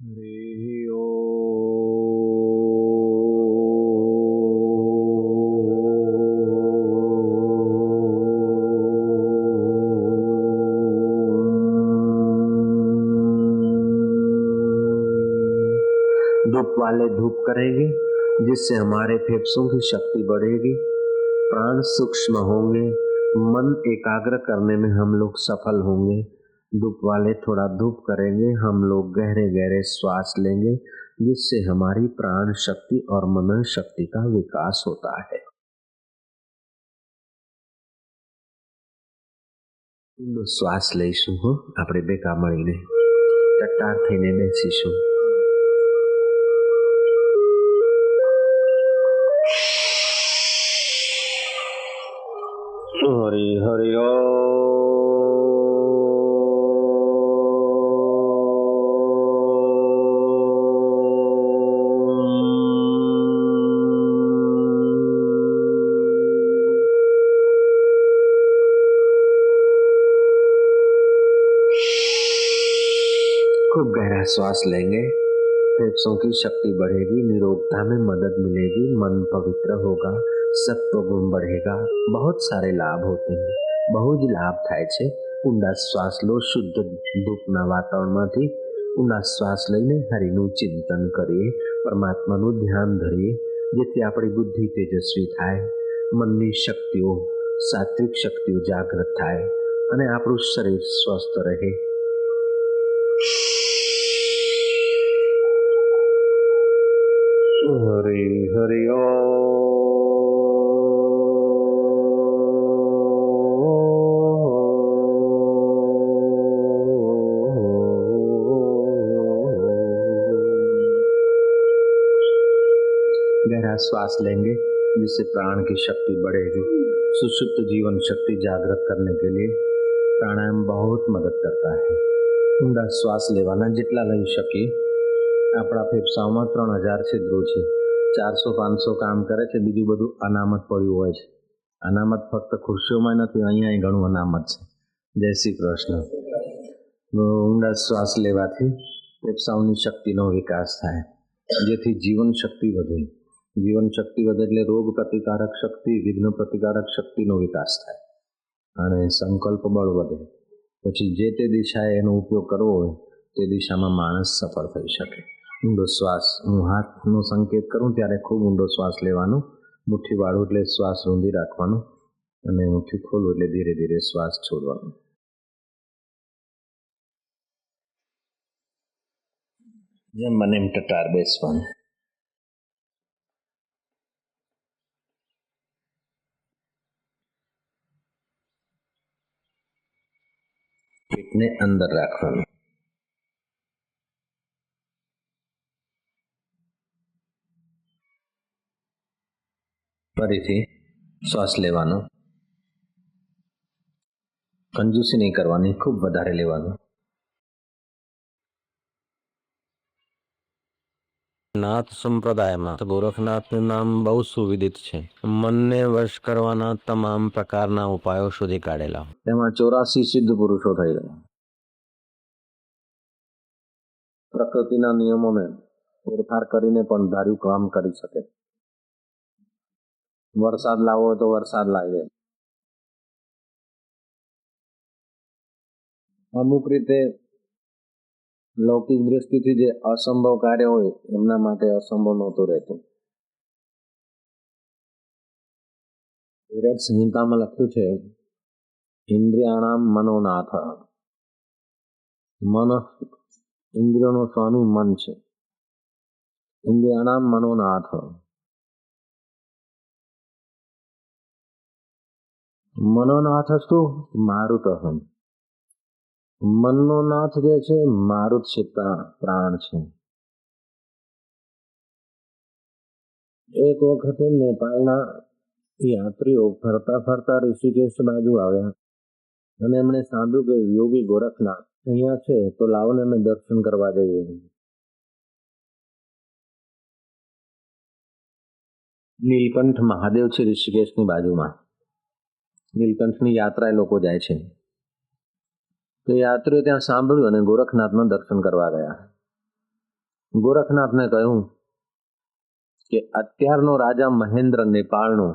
હરિ ઓમ. धूप वाले धूप करेंगे जिससे हमारे फेफड़ों की शक्ति बढ़ेगी, प्राण सूक्ष्म होंगे, मन एकाग्र करने में हम लोग सफल होंगे। धूप वाले थोड़ा धूप करेंगे, हम लोग गहरे गहरे श्वास लेंगे जिससे हमारी प्राण शक्ति और मन शक्ति का विकास होता है। શ્વાસ લઈશું હો, આપણે ભેગા મળીને ટટ્ટાર થઈને બેસીશું. હરિ હરિ खूब गहरा श्वास लेंगे, फेफड़ों की शक्ति बढ़ेगी, निरोगता में मदद मिलेगी, मन पवित्र होगा, सत्व गुण बढ़ेगा, बहुत सारे लाभ होते हैं. બહુ જ લાભ થાય છે. ઊંડા શ્વાસ લો, શુદ્ધ ધૂપના વાતાવરણમાંથી ઊંડા શ્વાસ લઈને હરિનું ચિંતન કરીએ, પરમાત્માનું ધ્યાન ધરીએ, જેથી આપણી બુદ્ધિ તેજસ્વી થાય, મનની શક્તિઓ સાત્વિક શક્તિઓ જાગૃત થાય અને આપણું શરીર સ્વસ્થ રહે. હરિ હરિ गहरा श्वास लेंगे जिससे प्राण की शक्ति बढ़ेगी. सुषुप्त जीवन शक्ति जागृत करने के लिए प्राणायाम बहुत मदद करता है. ઊંડા શ્વાસ લેવાના જેટલા લઈ શકીએ. આપણા ફેફસાઓમાં 3000 છિદ્રો છે, 400-500 કામ કરે છે, બીજું બધું અનામત પડ્યું હોય છે. અનામત ફક્ત ખુરશીઓમાં નથી, અહીંયા ઘણું અનામત છે. જય શ્રી કૃષ્ણ. ઊંડા શ્વાસ લેવાથી ફેફસાઓની શક્તિનો વિકાસ થાય, જેથી જીવન શક્તિ વધે. જીવન શક્તિ વધે એટલે રોગ પ્રતિકારક શક્તિ, વિઘ્ન પ્રતિકારક શક્તિનો વિકાસ થાય અને સંકલ્પ બળ વધે. પછી જે તે દિશાએ એનો ઉપયોગ કરવો હોય તે દિશામાં માણસ સફળ થઈ શકે. ઊંડો શ્વાસ, હું હાથનો સંકેત કરું ત્યારે ખૂબ ઊંડો શ્વાસ લેવાનો, મુઠ્ઠી વાળું એટલે શ્વાસ રૂંધી રાખવાનો અને મુઠ્ઠી ખોલું એટલે ધીરે ધીરે શ્વાસ છોડવાનો. જેમ મને એમ ટટાર બેસવાનું. પેટને અંદર રાખવાનું. ફરીથી શ્વાસ લેવાનો, કંજૂસી નહીં કરવાની, ખૂબ વધારે લેવાનું. નાથ સંપ્રદાયમાં ગોરખનાથનું નામ બહુ સુવિદિત છે. મનને વશ કરવાના તમામ પ્રકારના ઉપાયો શોધી કાઢેલા. તેમાં 84 સિદ્ધ પુરુષો થઈ ગયા. પ્રકૃતિના નિયમોને ફેરફાર કરીને પણ ધાર્યું કામ કરી શકે. વરસાદ લાવવો હોય તો વરસાદ લાવે. અમુક રીતે લૌકિક દ્રષ્ટિથી જે અસંભવ કાર્ય હોય એમના માટે અસંભવ નહોતું રહેતું. વિરાટ સંહિતામાં લખ્યું છે, ઇન્દ્રિયાણામ મનોનાથ. મન ઇન્દ્રિયોનો સ્વામી મન છે. ઇન્દ્રિયાણામ મનોનાથ. મનોનાથ શું? મારુતઃ. મનનો નાથ જે છે મારુત છે, પ્રાણ છે. એક વખતે નેપાળના યાત્રીઓ ફરતા ફરતા ઋષિકેશ બાજુ આવ્યા અને એમણે સાંભળ્યું કે યોગી ગોરખનાથ અહીંયા છે, તો લાવો ને અમે દર્શન કરવા જઈએ. નીલકંઠ મહાદેવ છે ઋષિકેશની બાજુમાં. નીલકંઠની યાત્રા લોકો જાય છે. તો યાત્રીઓ ત્યાં સાંભળ્યું અને ગોરખનાથના દર્શન કરવા ગયા. ગોરખનાથને કહ્યું કે અત્યારનો રાજા મહેન્દ્ર નેપાળનો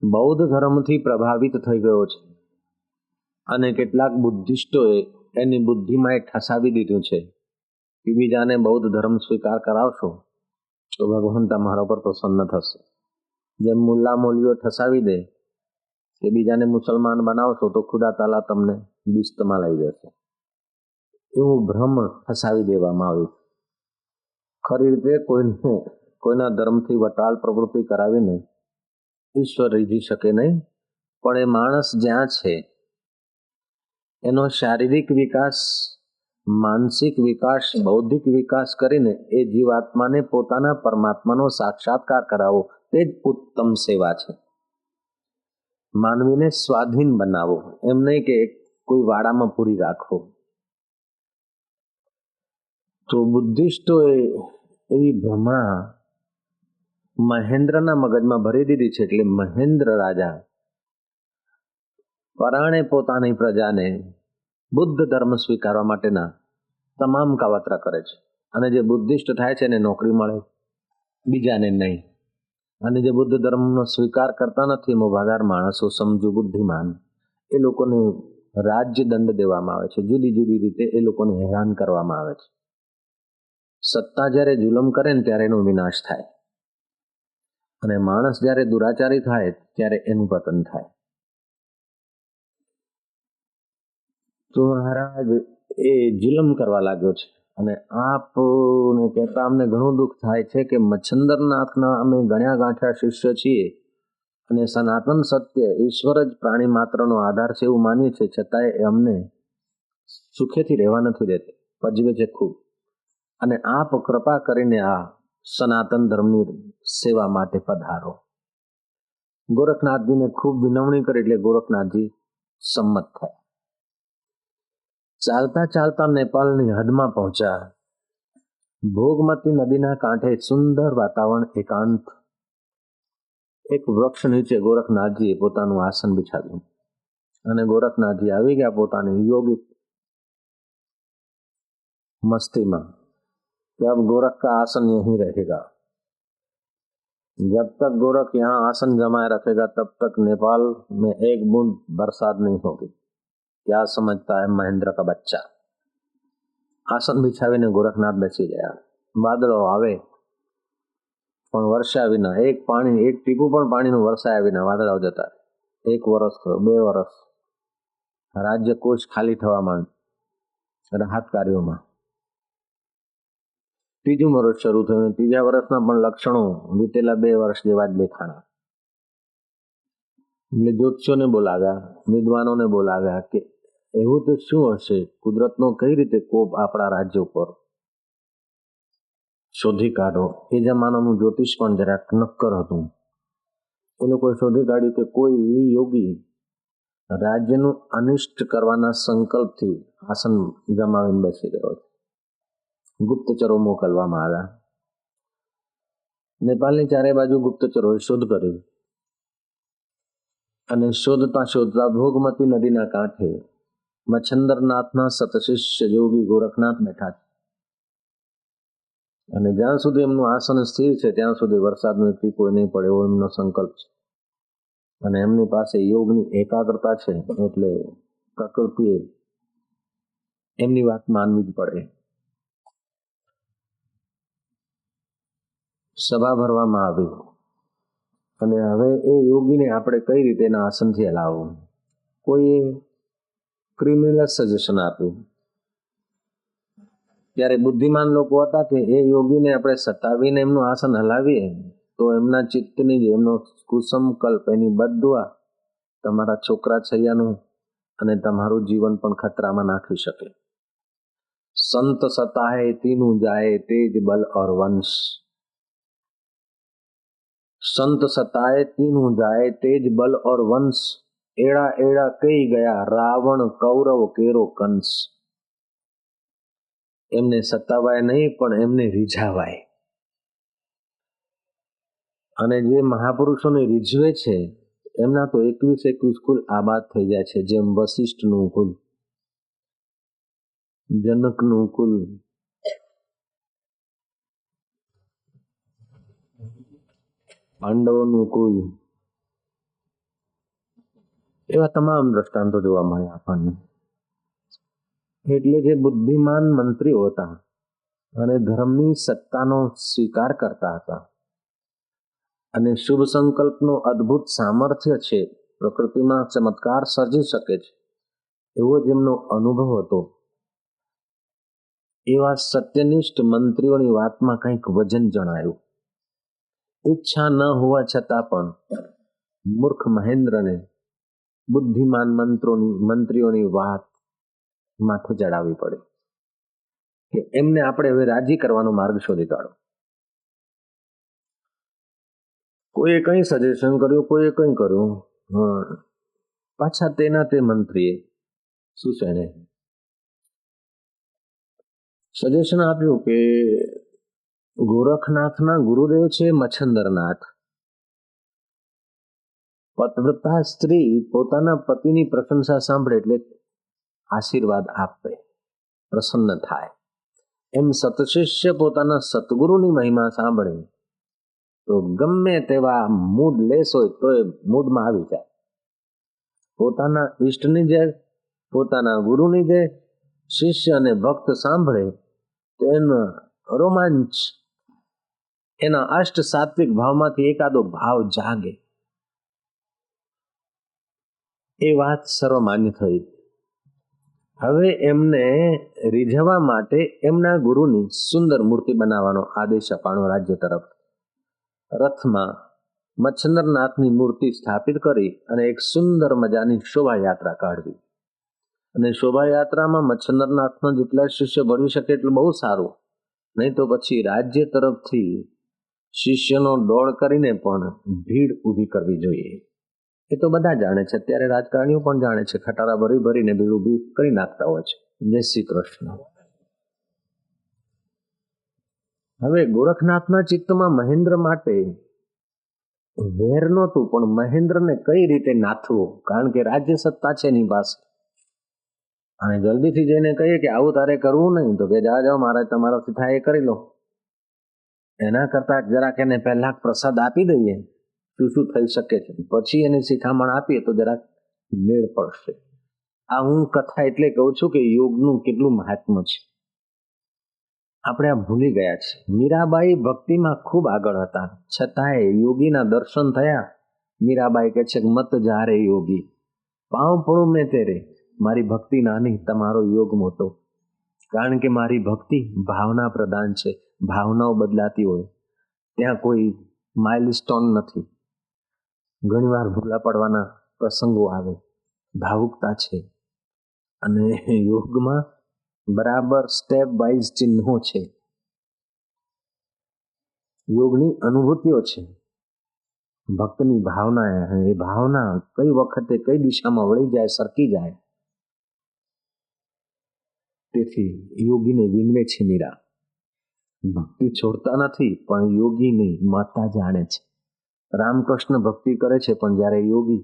બૌદ્ધ ધર્મથી પ્રભાવિત થઈ ગયો છે અને કેટલાક બુદ્ધિસ્ટોએ એની બુદ્ધિમાં એ ઠસાવી દીધું છે કે બીજાને બૌદ્ધ ધર્મ સ્વીકાર કરાવશો તો ભગવાન તમારા પર પ્રસન્ન થશે. જેમ મુલ્લા મોલીઓ ઠસાવી દે કે બીજાને મુસલમાન બનાવશો તો ખુદા તાલા તમને બિસ્તમાં લઈ જશે, એવું ભ્રમ ઠસાવી દેવામાં આવ્યું. ખરી રીતે કોઈના ધર્મથી વટાળ પ્રવૃત્તિ કરાવીને ઈશ્વર રીઝી શકે નહીં, પણ એ માણસ જ્યાં છે એનો શારીરિક વિકાસ, માનસિક વિકાસ, બૌદ્ધિક વિકાસ કરીને એ જીવાત્માને પોતાના પરમાત્માનો સાક્ષાત્કાર કરાવો તે જ ઉત્તમ સેવા છે. માનવીને સ્વાધીન બનાવો, એમ નહીં કે કોઈ વાડામાં પૂરી રાખવો. તો બુદ્ધિસ્ટોએ એવી ભ્રમણા મહેન્દ્રના મગજમાં ભરી દીધી છે. એટલે મહેન્દ્ર રાજા પરાણે પોતાની પ્રજાને બુદ્ધ ધર્મ સ્વીકારવા માટેના તમામ કાવતરા કરે છે. અને જે બુદ્ધિસ્ટ થાય છે એને નોકરી મળે, બીજાને નહીં. અને જે બુદ્ધ ધર્મનો સ્વીકાર કરતા નથી, મોભાદાર માણસો, સમજુ બુદ્ધિમાન, એ લોકોને રાજ્ય દંડ દેવામાં આવે છે. જુદી જુદી રીતે એ લોકોને હેરાન કરવામાં આવે છે. સત્તા જ્યારે જુલમ કરે ને ત્યારે એનો વિનાશ થાય, અને માણસ જ્યારે દુરાચારી થાય ત્યારે એનું પતન થાય. તો મહારાજ એ જુલમ કરવા લાગ્યો છે. અને આપને કહેતા અમને ઘણું દુઃખ થાય છે કે મચ્છંદરનાથના અમે ગણ્યા ગાંઠ્યા શિષ્ય છીએ અને સનાતન સત્ય ઈશ્વર જ પ્રાણી માત્રનો આધાર છે એવું માનીએ છીએ, છતાંય એ અમને સુખેથી રહેવા નથી દેતા, પજવે છે ખૂબ. અને આપ કૃપા કરીને આ સનાતન ધર્મની સેવા માટે પધારો. ગોરખનાથજીને ખૂબ વિનવણી કરી એટલે ગોરખનાથજી સંમત થયા. ચાલતા ચાલતા નેપાળની હદમાં પહોંચ્યા. ભોગમતી નદીના કાંઠે સુંદર વાતાવરણ, એકાંત. એક વૃક્ષ નીચે ગોરખનાથજીએ પોતાનું આસન બિછાવ્યું અને ગોરખનાથજી આવી ગયા પોતાની યોગિક मस्ती में कि अब गोरख का आसन यहीं रहेगा. जब तक गोरख यहाँ आसन जमाए रखेगा तब तक नेपाल में एक बूंद बरसात नहीं होगी. क्या समझता है महेंद्र का बच्चा. આસન બિછાવીને ગોરખનાથ બેસી ગયા. વાદળો આવે પણ વર્ષા વિના, એક ટીપું પણ પાણીનું વરસાયા વિના વાદળાઓ જતા. 1 વર્ષ થયો, 2 વર્ષ, રાજ્ય કોષ ખાલી થવા માંડ રાહત કાર્યોમાં. 3જું વર્ષ શરૂ થયું. 3જા વર્ષના પણ લક્ષણો વીતેલા 2 વર્ષ જેવા જ દેખાણા. એટલે જ્યોતિષોને બોલાવ્યા, વિદ્વાનોને બોલાવ્યા કે એવું તો શું હશે, કુદરતનો કઈ રીતે કોપ આપણા રાજ્ય ઉપર, શોધી કાઢો. એ જમાનાનું જ્યોતિષ પણ જરાક નક્કર હતું. એ લોકોએ શોધી કાઢ્યું કે કોઈ યોગી રાજ્યનું અનિષ્ટ કરવાના સંકલ્પથી આસન જમાવીને બેસી ગયો છે. ગુપ્તચરો મોકલવામાં આવ્યા. નેપાળની ચારે બાજુ ગુપ્તચરોએ શોધ કરી અને શોધતા શોધતા ભોગમતી નદીના કાંઠે મચ્છંદરનાથના સતશિષ્ય યોગી ગોરખનાથ બેઠા છે. અને જ્યાં સુધી એમનું આસન સ્થિર છે ત્યાં સુધી વરસાદનું ટીપો નહીં પડે એવો એમનો સંકલ્પ છે. અને એમની પાસે યોગની એકાગ્રતા છે, એટલે પ્રકૃતિએ એમની વાત માનવી જ પડે. સભા ભરવામાં આવી અને હવે એ યોગીને આપણે કઈ રીતે એના આસનથી હલાવવું. કોઈએ ક્રિમિનલ સજેશન આપ્યું. ત્યારે બુદ્ધિમાન લોકો હતા કે એ યોગીને આપણે સતાવીને એમનું આસન હલાવીએ તો એમના ચિત્તની જે એમનો કુસંકલ્પ, એની બદદુઆ તમારા છોકરા છૈયાનું અને તમારું જીવન પણ ખતરામાં નાખી શકે. સંત સતાહે તીનું જાય તેજ બલ ઓર વંશ. સંત સતાએ તીનું જાય તેજ બલ ઓર વંશ. એડા એડા કઈ ગયા રાવણ કૌરવ કેરો કંસ. એમને સતાવાય નહીં પણ એમને રીઝાવાય. અને જે મહાપુરુષોને રીઝવે છે એમના તો 21 કુલ આબાદ થઈ જાય છે. જેમ વશિષ્ઠનું કુલ, જનકનું કુલ, પાંડવોનું કોઈ એવા તમામ દ્રષ્ટાંતો જોવા મળે આપણને. એટલે જે બુદ્ધિમાન મંત્રીઓ હતા અને ધર્મની સત્તાનો સ્વીકાર કરતા હતા અને શુભ સંકલ્પનો અદ્ભુત સામર્થ્ય છે, પ્રકૃતિમાં ચમત્કાર સર્જી શકે છે એવો જેમનો અનુભવ હતો, એવા સત્યનિષ્ઠ મંત્રીઓની વાતમાં કંઈક વજન જણાયું. ઈચ્છા ન હોવા છતાં પણ મૂર્ખ મહેન્દ્રને બુદ્ધિમાન મંત્રીઓની વાત માથે ચડાવવી પડી કે એમને આપણે હવે રાજી કરવાનો માર્ગ શોધી કાઢો. કોઈએ કંઈ સજેશન કર્યું, કોઈએ કંઈ કર્યું, પાછા તે મંત્રીએ શું છે એને સજેશન આપ્યું કે ગોરખનાથના ગુરુદેવ છે મચ્છંદરનાથ. પતિવ્રતા સ્ત્રી પોતાના પતિની પ્રશંસા સાંભળે એટલે આશીર્વાદ આપે, પ્રસન્ન થાય. એમ સતશિષ્ય પોતાના સતગુરુની મહિમા સાંભળે તો ગમે તેવા મૂડ લેસ હોય તો એ મૂડમાં આવી જાય. પોતાના ઈષ્ટની જે, પોતાના ગુરુની જે શિષ્ય અને ભક્ત સાંભળે તો એનો રોમાંચ, એના અષ્ટ સાત્વિક ભાવમાંથી એકાદો ભાવ જાગે. એ વાત સર્વમાન્ય થઈ. હવે એમને રીઝવવા માટે એમના ગુરુની સુંદર મૂર્તિ બનાવવાનો આદેશ અપાણો રાજ્ય તરફ. રથમાં મચ્છંદરનાથની મૂર્તિ સ્થાપિત કરી અને એક સુંદર મજાની શોભાયાત્રા કાઢવી. અને શોભાયાત્રામાં મચ્છંદરનાથના જેટલા શિષ્ય ભળી શકે એટલું બહુ સારું, નહીં તો પછી રાજ્ય તરફથી શિષ્યનો દોડ કરીને પણ ભીડ ઊભી કરવી જોઈએ. એ તો બધા જાણે છે, અત્યારે રાજકારણીઓ પણ જાણે છે, ખટારા ભરીને ભીડ ઊભી કરી નાખતા હોય છે. જય શ્રી કૃષ્ણ. હવે ગોરખનાથના ચિત્તમાં મહેન્દ્ર માટે વેર નહોતું, પણ મહેન્દ્રને કઈ રીતે નાથવો, કારણ કે રાજ્ય સત્તા છે એની પાસે. અને જલ્દીથી જઈને કહીએ કે આવું તારે કરવું નહીં, તો કે જાઓ મારે તમારાથી થાય એ કરી લો. એના કરતા જરાક એને પહેલા પ્રસાદ આપી દઈએ, શું થઈ શકે છે, પછી એની શિખામણ આપીએ તો જરાક મેળ પડશે. આ હું કથા એટલે કહું છું કે યોગનું કેટલું મહાત્મ્ય છે, આપણે આ ભૂલી ગયા છે. મીરાબાઈ ભક્તિમાં ખૂબ આગળ હતા, છતાંય યોગીના દર્શન થયા. મીરાબાઈ કહે છે મત જા રે યોગી, પાँव પડું મેં તેરે. મારી ભક્તિ નાની, તમારો યોગ મોટો. કારણ કે મારી ભક્તિ ભાવના પ્રધાન છે. ભાવનાઓ બદલાતી હોય, ત્યાં કોઈ માઇલસ્ટોન નથી. ઘણીવાર ભૂલા પડવાના પ્રસંગો આવે, ભાવુકતા છે. અને યોગમાં બરાબર સ્ટેપ વાઇઝ ચિહ્નો છે, યોગની અનુભૂતિઓ છે, ભક્તની ભાવના. એ ભાવના કઈ વખતે કઈ દિશામાં વળી જાય, સરકી જાય. તેથી યોગીને વિનવે છે મીરા. ભક્તિ છોડતા નથી, પણ યોગીની માતા જાણે છે. રામકૃષ્ણ ભક્તિ કરે છે, પણ જ્યારે યોગી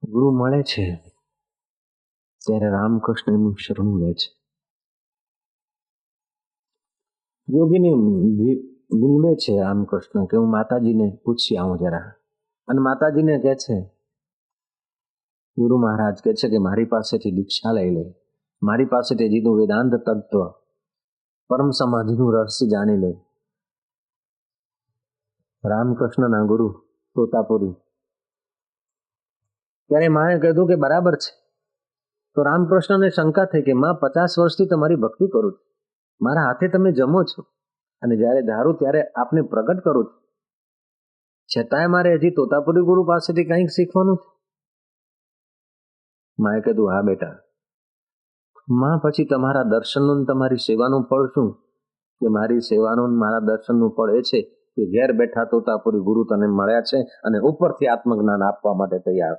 ગુરુ મળે છે ત્યારે રામકૃષ્ણ એનું શરણું લે છે. યોગીને વિનવે છે રામકૃષ્ણ કે હું માતાજીને પૂછી આવું જરા. અને માતાજીને કહે છે, ગુરુ મહારાજ કહે છે કે મારી પાસેથી દીક્ષા લઈ લે, મારી પાસેથી જીનું વેદાંત તત્વ, પરમ સમાધિનું રહસ્ય જાણી લે. રામકૃષ્ણના ગુરુ તોતાપુરી, ત્યારે માએ કહ્યું કે બરાબર છે. તો રામકૃષ્ણને શંકા થઈ કે માં 50 વર્ષથી તમારી ભક્તિ કરું છું, મારા હાથે તમે જમો છો, અને જ્યારે ધારું ત્યારે આપને પ્રગટ કરું છું, છતાંય મારે હજી તોતાપુરી ગુરુ પાસેથી કંઈક શીખવાનું છે. માએ કીધું હા બેટા, માં પછી તમારા દર્શનનું તમારી સેવાનું ફળ શું? કે મારી સેવાનું મારા દર્શનનું ફળ એ છે કે ઘેર બેઠા તોતાપુરી ગુરુ તને મળ્યા છે અને ઉપરથી આત્મજ્ઞાન આપવા માટે તૈયાર.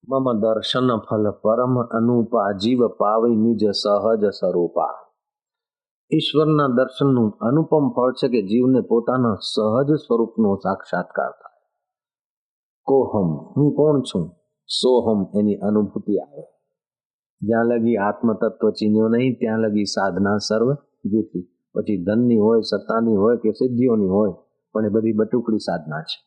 મમ દર્શન ફલ પરમ અનુપા, જીવ પાવી નિજ સહજ સ્વરૂપા. ઈશ્વરના દર્શનનું અનુપમ ફળ છે કે જીવને પોતાના સહજ સ્વરૂપનો સાક્ષાત્કાર થાય. કોહમ, હું કોણ છું, સોહમ, એની અનુભૂતિ આવે. જ્યાં લગી આત્મ તત્વ ચીન્યો નહીં ત્યાં લગી સાધના સર્વ જૂઠી. પછી ધનની હોય, સત્તાની હોય કે સિદ્ધિઓની હોય, પણ એ બધી બટુકડી સાધના છે.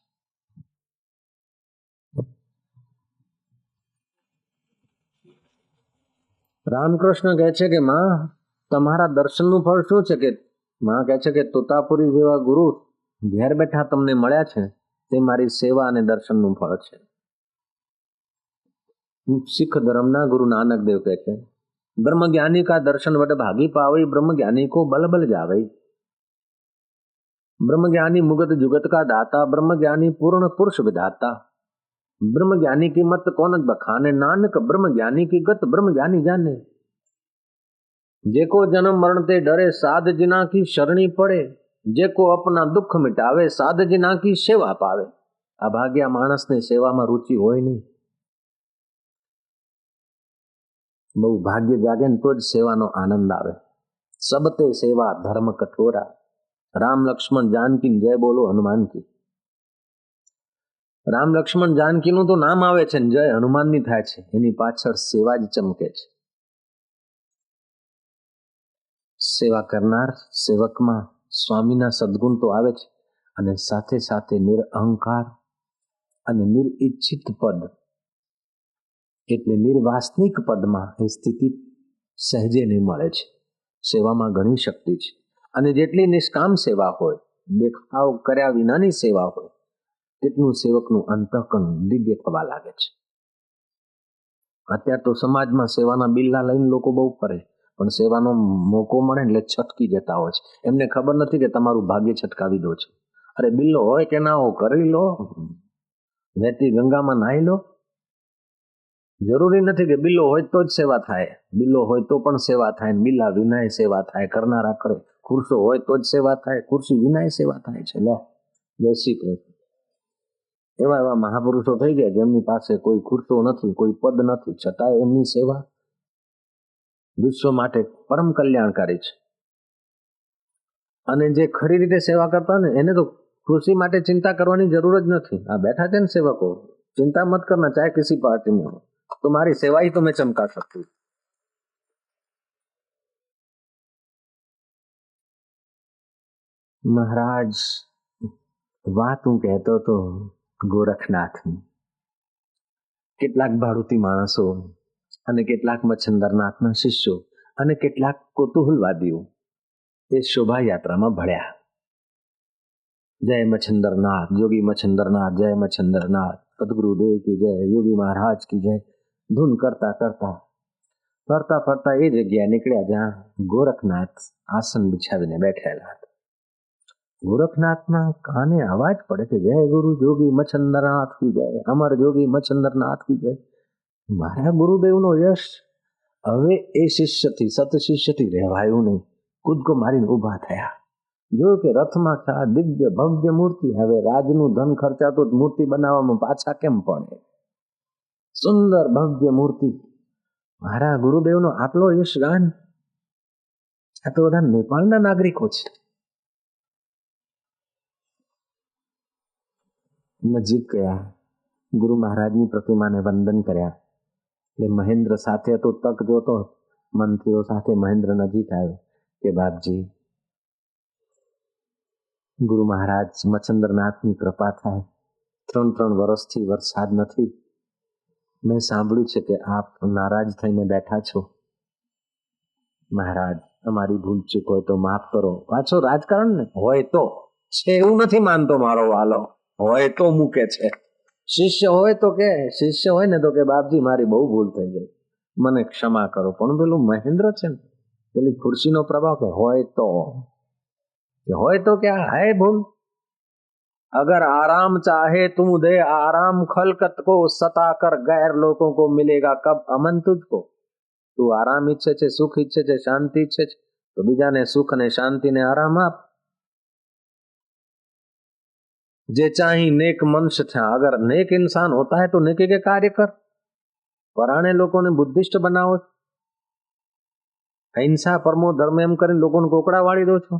રામકૃષ્ણ કહે છે કે માં તમારા દર્શનનું ફળ શું છે? કે માં કહે છે કે તોતાપુરી જેવા ગુરુ ઘેર બેઠા તમને મળ્યા છે, તે મારી સેવા અને દર્શનનું ફળ છે. सिख धर्मना गुरु नानक देव कहते हैं, ब्रह्म ज्ञानी का दर्शन वट भागी पावई, ब्रह्म ज्ञानी को बल बल जावई. ब्रह्म ज्ञानी मुगत जुगत का दाता, ब्रह्म ज्ञानी पूर्ण पुरुष विधाता. ब्रह्म ज्ञानी की मत कौन बखाने, नानक ब्रह्म ज्ञानी की गत ब्रह्म ज्ञानी जाने. जेको जन्म मरण ते डरे, साध जिना की शरणी पड़े. जेको अपना दुख मिटावे, साध जिना की सेवा पावे. अभाग्या माणस ने सेवा में रुचि होय नहीं. બહુ ભાગ્ય જાગે ને તો જ સેવાનો આનંદ આવે. સબતે સેવા ધર્મ કઠોરા. રામ લક્ષ્મણ જાનકી જય બોલો હનુમાન કી. રામ લક્ષ્મણ જાનકીનું તો નામ આવે છે ને જય હનુમાનની થાય છે, એની પાછળ સેવા જ ચમકે છે. સેવા કરનાર સેવકમાં સ્વામીના સદગુણ તો આવે છે, અને સાથે સાથે નિરઅહંકાર અને નિરઈચ્છિત પદ એટલે નિર્વાસનિક પદમાં એ સ્થિતિ સહેજે નહીં મળે છે. સેવામાં ઘણી શક્તિ છે, અને જેટલી નિષ્કામ સેવા હોય, દેખાવ કર્યા વિનાની સેવા હોય, તેટલું સેવકનું અંતઃકરણ દિવ્ય થવા લાગે છે. અત્યારે તો સમાજમાં સેવાના બિલ્લા લઈને લોકો બહુ ફરે, પણ સેવાનો મોકો મળે એટલે છટકી જતા હોય છે. એમને ખબર નથી કે તમારું ભાગ્ય છટકાવી દો છો. અરે બિલ્લો હોય કે ના હોય કરી લો, વહેતી ગંગામાં નાહી લો. જરૂરી નથી કે બિલ્લો હોય તો જ સેવા થાય. બિલ્લો હોય તો પણ સેવા થાય, બિલ્લા વિનાય સેવા થાય, કરનારા કરે. ખુરશો હોય તો જ સેવા થાય, ખુરશી વિનાય સેવા થાય છે. લો જય શ્રી કૃષ્ણ. એવા એવા મહાપુરુષો થઈ ગયા જેમની પાસે કોઈ ખુરશો નથી, કોઈ પદ નથી, છતાં એમની સેવા વિશ્વ માટે પરમ કલ્યાણકારી છે. અને જે ખરી રીતે સેવા કરતા ને એને તો ખુરશી માટે ચિંતા કરવાની જરૂર જ નથી. આ બેઠા છે ને સેવકો, ચિંતા મત કરના ચાહે કિસી પાર્ટી में हो, तुम्हारी सेवा ही तुम्हें चमका सकती. મહારાજ વાત હું કહેતો હતો ગોરખનાથની. કેટલાક ભાડુતી માણસો અને કેટલાક મચ્છંદરનાથના શિષ્યો અને કેટલાક કુતૂહલવાદીઓ એ શોભાયાત્રામાં ભળ્યા. જય મચ્છંદરનાથ, યોગી મચ્છંદરનાથ, જય મચ્છંદરનાથ, સદગુરુદેવ की जय, योगी महाराज की जय ધૂન કરતા કરતા ફરતા ફરતા એ જગ્યાએ નીકળ્યા જ્યાં ગોરખનાથ આસન બિછાવીને બેઠેલા હતા. ગોરખનાથના કાને અવાજ પડે કે જય ગુરુ યોગી મચ્છંદરનાથ કી જય, અમર યોગી મચ્છંદરનાથ કી જય. મારા ગુરુદેવનો યશ. હવે એ શિષ્યથી સત શિષ્યથી રહેવાયું નહીં. કૂદકો મારીને ઊભા થયા. જોયું કે રથમાં આ દિવ્ય ભવ્ય મૂર્તિ, હવે રાજનું ધન ખર્ચાતો મૂર્તિ બનાવવામાં પાછા કેમ પડે. સુંદર ભવ્ય મૂર્તિ. મારા ગુરુદેવનો આટલો યશગાન. આ તો બધા નેપાળના નાગરિકો છે. નજીક ગયા, ગુરુ મહારાજની પ્રતિમાને વંદન કર્યા. એટલે મહેન્દ્ર સાથે હતો, તક જોતો મંત્રીઓ સાથે મહેન્દ્ર નજીક આવ્યો કે બાપજી, ગુરુ મહારાજ મચ્છંદરનાથની કૃપા થાય. 3 વર્ષથી વરસાદ નથી. મેં સાંભળ્યું છે કે આપ નારાજ થઈને બેઠા છો. મહારાજ અમારી ભૂલ ચૂક હોય તો માફ કરો. પાછો રાજકારણ ને હોય તો છે એવું નથી માનતો મારો વાલો, હોય તો મૂકે છે. શિષ્ય હોય તો કે, શિષ્ય હોય ને તો કે બાપજી મારી બહુ ભૂલ થઈ ગઈ, મને ક્ષમા કરો. પણ પેલું મહેન્દ્ર છે ને, પેલી ખુરશીનો પ્રભાવ કે હોય તો क्या है भूल. अगर आराम चाहे तुम दे आराम, खलकत को सताकर गैर लोगों को मिलेगा कब अमन तुझको. તું આરામ ઈચ્છે છે, સુખ ઈચ્છે છે, શાંતિ ઈચ્છે છે, તો બીજાને સુખ ને શાંતિ ને આરામ આપ. જે ચાહી नेक मनुष्य था, अगर नेक इंसान होता है तो नेकी के कार्य कर. પરાણે લોકોને બુદ્ધિસ્ટ બનાવો, અહિંસા પરમો ધર્મ એમ કરીને લોકોને કોકડા વાળી દો છો.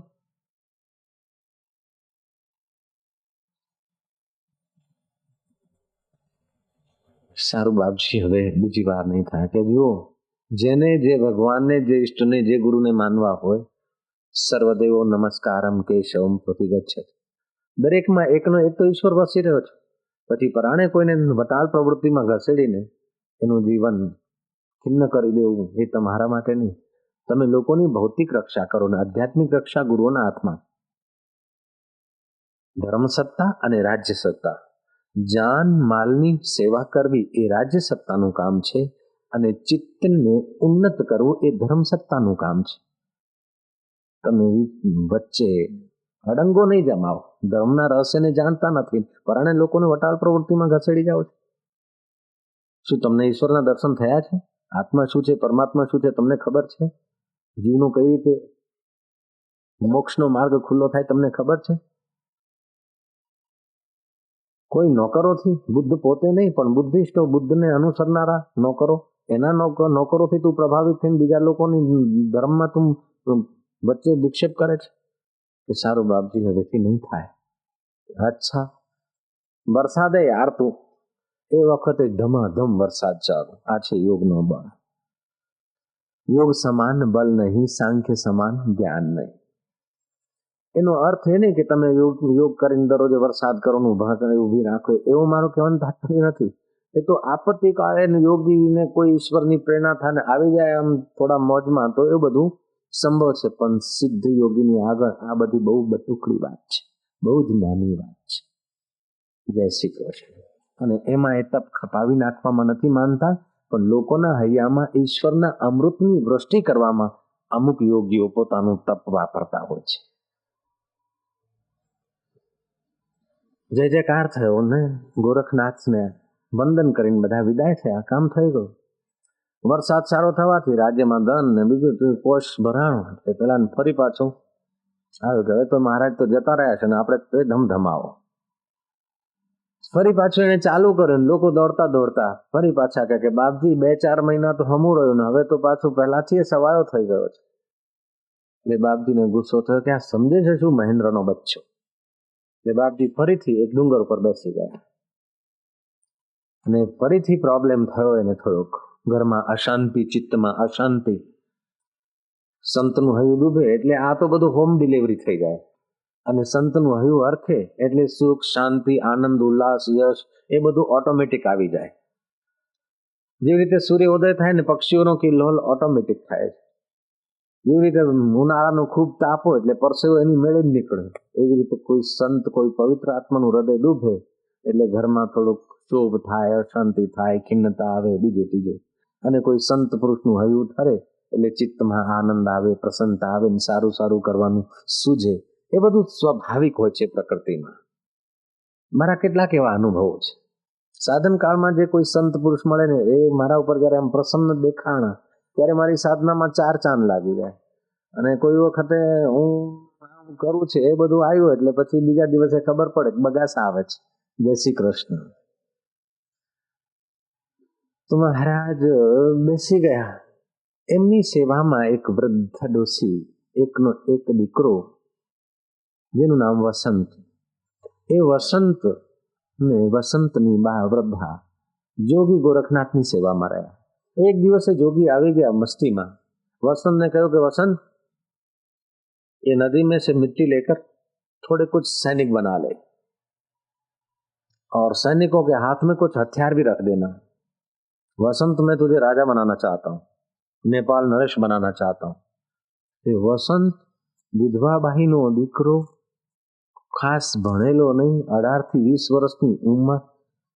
સારું બાપજી, હવે બીજી વાર નહીં થાય કે જુઓ જેને જે ભગવાનને, જે ઈષ્ટને, જે ગુરુને માનવા હોય, સર્વદેવો નમસ્કારમ કેશવમ પ્રતિગચ્છત. દરેકમાં એકનો એક તો ઈશ્વર વસી રહ્યો છે. પછી પરાણે કોઈને વટાળ પ્રવૃત્તિમાં ઘસેડીને એનું જીવન ખિન્ન કરી દેવું એ તમારા માટે નહીં. તમે લોકોની ભૌતિક રક્ષા કરો ને આધ્યાત્મિક રક્ષા ગુરુઓના હાથમાં. ધર્મ સત્તા અને રાજ્ય સત્તા, જાન માલની સેવા કરવી એ રાજ્ય સત્તાનું કામ છે અને ચિત્તને ઉન્નત કરવું એ ધર્મ સત્તાનું કામ છે. તમે વચ્ચે અડંગો નહીં જમાવો. ધર્મના રહસ્યને જાણતા નથી, પરાણે લોકોને વટાળ પ્રવૃત્તિમાં ઘસેડી જાઓ છો. શું તમને ઈશ્વરના દર્શન થયા છે? આત્મા શું છે, પરમાત્મા શું છે તમને ખબર છે? જીવનો કઈ રીતે મોક્ષનો માર્ગ ખુલ્લો થાય તમને ખબર છે? કોઈ નોકરોથી, બુદ્ધ પોતે નહીં પણ બુદ્ધિસ્ટો, બુદ્ધને અનુસરનારા નોકરો, એના નોકરોથી તું પ્રભાવિત થઈને બીજા લોકોની ધર્મમાં તું વચ્ચે વિક્ષેપ કરે છે કે સારું બાપજી હવેથી નહીં થાય. અચ્છા, વરસાદે યાર તું એ વખતે ધમાધમ વરસાદ ચાલુ. આ છે યોગનો બળ. યોગ સમાન બલ નહીં, સાંખ્ય સમાન જ્ઞાન નહીં. એનો અર્થ એ નહીં કે તમે યોગ કરીને દરરોજ વરસાદ કરો ને ઊભી રાખો, એવું મારું કહેવાનું તાત્પર્ય નથી. એ તો આપત્તિ કાળે યોગીને કોઈ ઈશ્વરની પ્રેરણા થાય આવી જાય આમ થોડા મોજમાં, તો એ બધું સંભવ છે. પણ સિદ્ધ યોગીની આગળ આ બધી બહુ ટુકડી વાત છે, બહુ જ નાની વાત છે. જય શ્રી કૃષ્ણ. અને એમાં એ તપ ખપાવી નાખવામાં નથી માનતા, પણ લોકોના હૈયામાં ઈશ્વરના અમૃતની વૃષ્ટિ કરવામાં અમુક યોગીઓ પોતાનું તપ વાપરતા હોય છે. જય જયકાર થયો ને ગોરખનાથને વંદન કરીને બધા વિદાય થયા. કામ થઈ ગયું. વરસાદ સારો થવાથી રાજ્યમાં ધન ને બીજું કોષ ભરાણો. એટલે પેલા ફરી પાછું આવ્યું કે હવે તો મહારાજ તો જતા રહ્યા છે ને આપણે ધમધમાવો. ફરી પાછું એને ચાલુ કર્યું. લોકો દોડતા દોડતા ફરી પાછા કે બાપજી 2-4 મહિના તો હમું રહ્યું ને હવે તો પાછું પહેલાથી સવાયો થઈ ગયો છે. એટલે બાપજીને ગુસ્સો થયો કે આ સમજે છે શું મહેન્દ્રનો બચ્ચો. એટલે બાપજી ફરીથી એક ડુંગર ઉપર બેસી ગયા અને ફરીથી પ્રોબ્લેમ થયો એને થોડોક. ઘરમાં અશાંતિ, ચિત્તમાં અશાંતિ, સંતનું હૈયું ડૂબે એટલે આ તો બધું હોમ ડિલિવરી થઈ જાય. અને સંતનું હૈયું હરખે એટલે સુખ, શાંતિ, આનંદ, ઉલ્લાસ, યશ એ બધું ઓટોમેટિક આવી જાય. જેવી રીતે સૂર્ય ઉદય થાય ને પક્ષીઓનો કિલ્લોલ ઓટોમેટિક થાય છે. જેવી રીતે ઉનાળાનો ખૂબ તાપ હોય એટલે પરસેવો એની મેળે જ નીકળે. એવી રીતે કોઈ સંત, કોઈ પવિત્ર આત્માનું હૃદય ડૂબે એટલે ઘરમાં થોડુંક ક્ષોભ થાય, અશાંતિ થાય, ખિન્નતા આવે, બીજું ત્રીજું. અને કોઈ સંત પુરુષનું હૈયું ઠરે એટલે ચિત્તમાં આનંદ આવે, પ્રસન્નતા આવે, સારું સારું કરવાનું સૂઝે. એ બધું સ્વાભાવિક હોય છે પ્રકૃતિમાં. મારા કેટલાક એવા અનુભવો છે. સાધન કાળમાં જે કોઈ સંત પુરુષ મળે ને એ મારા ઉપર જયારે આમ પ્રસન્ન દેખાણા ત્યારે મારી સાધનામાં 4 ચાંદ લાગી જાય. અને કોઈ વખતે હું કરું છે એ બધું આવ્યું એટલે પછી બીજા દિવસે ખબર પડે કે બગાસા આવે છે. જય શ્રી કૃષ્ણ. તો મહારાજ બેસી ગયા. એમની સેવામાં એક વૃદ્ધ ડોસી, એકનો એક દીકરો જેનું નામ વસંત. એ વસંત ને વસંતની બા વૃદ્ધા જોગી ગોરખનાથની સેવામાં રહ્યા. એક દિવસે જોગી આવી ગયા મસ્તીમાં. वसंत ने कहा कि वसंत ये नदी में से मिट्टी लेकर थोड़े कुछ सैनिक बना ले और सैनिकों के हाथ में कुछ हथियार भी रख देना. वसंत मैं तुझे राजा बनाना चाहता हूँ, नेपाल नरेश बनाना चाहता हूँ. ये वसंत विधवा बाईनो દીકરો, ખાસ ભણેલો નહીં, 18 થી 20 વર્ષની ઉંમર,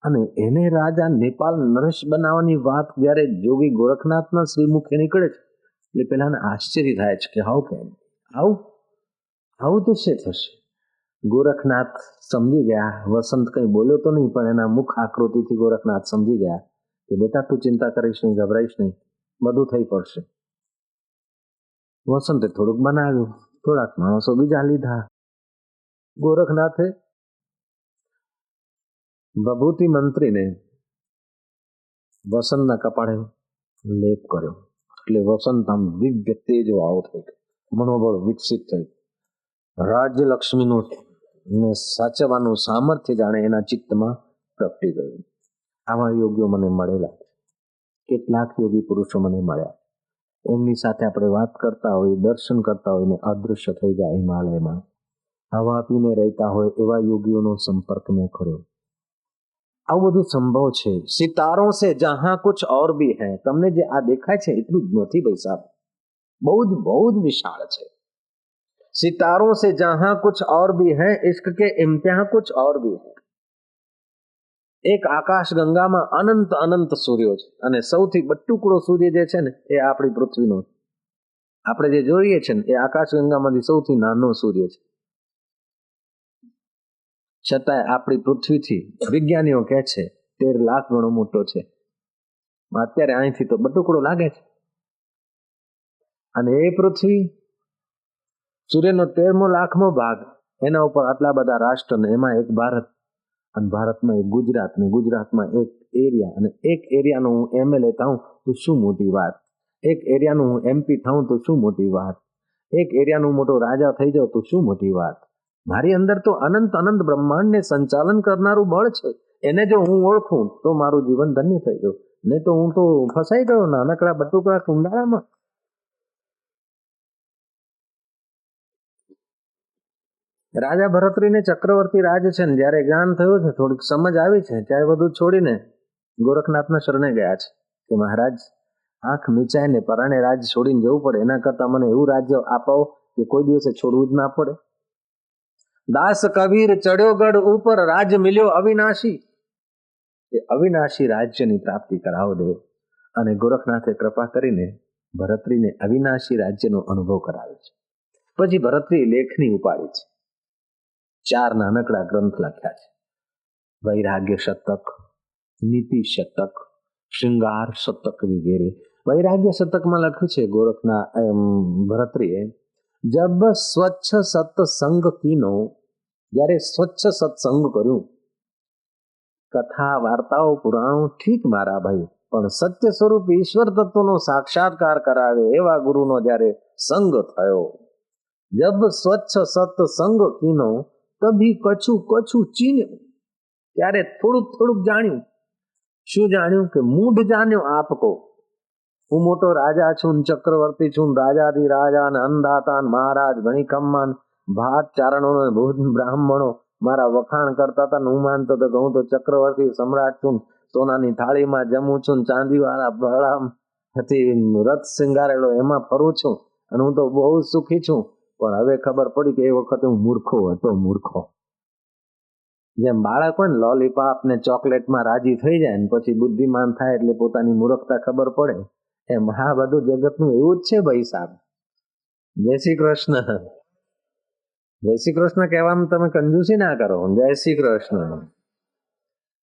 અને એને રાજા નેપાલ નરેશ બનાવવાની વાત જ્યારે જોગી ગોરખનાથના શ્રીમુખે નીકળે છે એટલે પેલાને આશ્ચર્ય થાય છે કે આવું તો છે થશે. ગોરખનાથ સમજી ગયા. વસંત કંઈ બોલ્યો તો નહીં પણ એના મુખ આકૃતિથી ગોરખનાથ સમજી ગયા કે બેટા તું ચિંતા કરીશ નહીં, ગભરાઈશ નહીં, બધું થઈ પડશે. વસંતે થોડુંક બનાવ્યું, થોડાક માણસો બીજા લીધા. ગોરખનાથે ભભૂતિ મંત્રીને વસંતના કપાળે લેપ કર્યો એટલે વસંત આમ દિવ્ય તેજો આવો થઈ ગયો, મનોબળ વિકસિત થઈ. રાજ્ય લક્ષ્મીનું ને સાચવવાનું સામર્થ્ય જાણે એના ચિત્તમાં પ્રગટી ગયું. આવા યોગીઓ મને મળેલા, કેટલાક યોગી પુરુષો મને મળ્યા. એમની સાથે આપણે વાત કરતા હોય, દર્શન કરતા હોય ને અદૃશ્ય થઈ જાય હિમાલયમાં. હવા પીને રહેતા હોય એવા યોગીઓનો સંપર્ક મેં કર્યો. આવું બધું સંભવ છે. સિતારો સે જહાં કુછ ઓર ભી હૈ. તમને જે આ દેખાય છે એટલું જ નથી ભાઈ સાહેબ, બહુ જ વિશાળ છે. सितारों से जहां कुछ और भी है, इश्क के इम्तिहान कुछ और भी है. એક આકાશ ગંગામાં અનંત અનંત સૂર્યો છે અને સૌથી ટુકડો સૂર્ય જે છે ને એ આપણી પૃથ્વીનો, આપણે જે જોઈએ છે ને એ આકાશ ગંગામાંથી સૌથી નાનો સૂર્ય છે. છતાંય આપણી પૃથ્વીથી વિજ્ઞાનીઓ કહે છે 13 લાખ ગણો મોટો છે. અત્યારે અહીંથી તો બટુકડો લાગે છે અને એ પૃથ્વી સૂર્યનો 13મો લાખમો ભાગ, એના ઉપર આટલા બધા રાષ્ટ્ર ને એમાં એક ભારત, અને ભારતમાં એક ગુજરાત, ને ગુજરાતમાં એક એરિયા, અને એક એરિયાનો હું MLA થાઉં તો શું મોટી વાત, એક એરિયાનું હું MP થાઉં તો શું મોટી વાત, એક એરિયાનું મોટો રાજા થઈ જાઉં તો શું મોટી વાત. મારી અંદર તો અનંત અનંત બ્રહ્માંડને સંચાલન કરનારું બળ છે. એને જો હું ઓળખું તો મારું જીવન ધન્ય થઈ ગયું, નહીં તો હું તો ફસાઈ ગયો નાનકડા બટુકડા કુંડાળામાં. રાજા ભરતરીને ચક્રવર્તી રાજ છે ને જયારે જ્ઞાન થયું છે, થોડીક સમજ આવી છે, ત્યારે બધું છોડીને ગોરખનાથના શરણે ગયા છે કે મહારાજ આંખ મીચાઈને પરાણે રાજ છોડીને જવું પડે, એના કરતા મને એવું રાજ્ય આપાવો કે કોઈ દિવસે છોડવું જ ના પડે. દાસ કબીર ચડ્યો ગઢ ઉપર, રાજ મિલ્યો અવિનાશી. એ અવિનાશી રાજ્યની પ્રાપ્તિ કરાવો દેવ. અને ગોરખનાથે કૃપા કરીને ભરતરીને અવિનાશી રાજ્યનો અનુભવ કરાવ્યો છે. પછી ભરતરી લેખની ઉપાડી છે. 4 નાનકડા ગ્રંથ લખ્યા છે. વૈરાગ્ય શતક, નીતિ શતક, શૃંગાર શતક વગેરે. વૈરાગ્ય શતકમાં લખ્યું છે ગોરખના ભરતરીએ, જબ સ્વચ્છ સત્સંગ કીનો, જ્યારે સ્વચ્છ સત્સંગ કર્યું, કથા વાર્તાઓ પુરાણો ઠીક મારા ભાઈ, પણ સત્ય સ્વરૂપ ઈશ્વર તત્વનો સાક્ષાત્કાર કરાવે એવા ગુરુનો જ્યારે સંગ થયો. જબ સ્વચ્છ સત્સંગ કીનો તભી કછું કછું ચીન્યું, ત્યારે થોડુંક જાણ્યું. શું જાણ્યું? કે મૂઢ જાણ્યો આપકો. હું મોટો રાજા છું, ચક્રવર્તી છું, રાજાથી રાજા ને અન્નદાતા મહારાજ ગણિકમ્માન ભાત ચારણો ને ભૂત બ્રાહ્મણો મારા વખાણ કરતા હતા. હું માનતો હતો કે હું તો ચક્રવર્તી સમ્રાટ છું, સોનાની થાળીમાં જમું છું, ચાંદીવાળા બળામ હતી રથ શિંગારેલો એમાં ફરું છું અને હું તો બહુ સુખી છું. પણ હવે ખબર પડી કે એ વખતે હું મૂર્ખો. જેમ બાળક હોય ને લોલીપોપ ને ચોકલેટમાં રાજી થઈ જાય ને પછી બુદ્ધિમાન થાય એટલે પોતાની મૂર્ખતા ખબર પડે, એમ આ બધું જગતનું એવું જ છે ભાઈ સાહેબ. જય શ્રી કૃષ્ણ. જય શ્રી કૃષ્ણ કહેવામાં તમે કંજૂસી ના કરો. જય શ્રી કૃષ્ણ.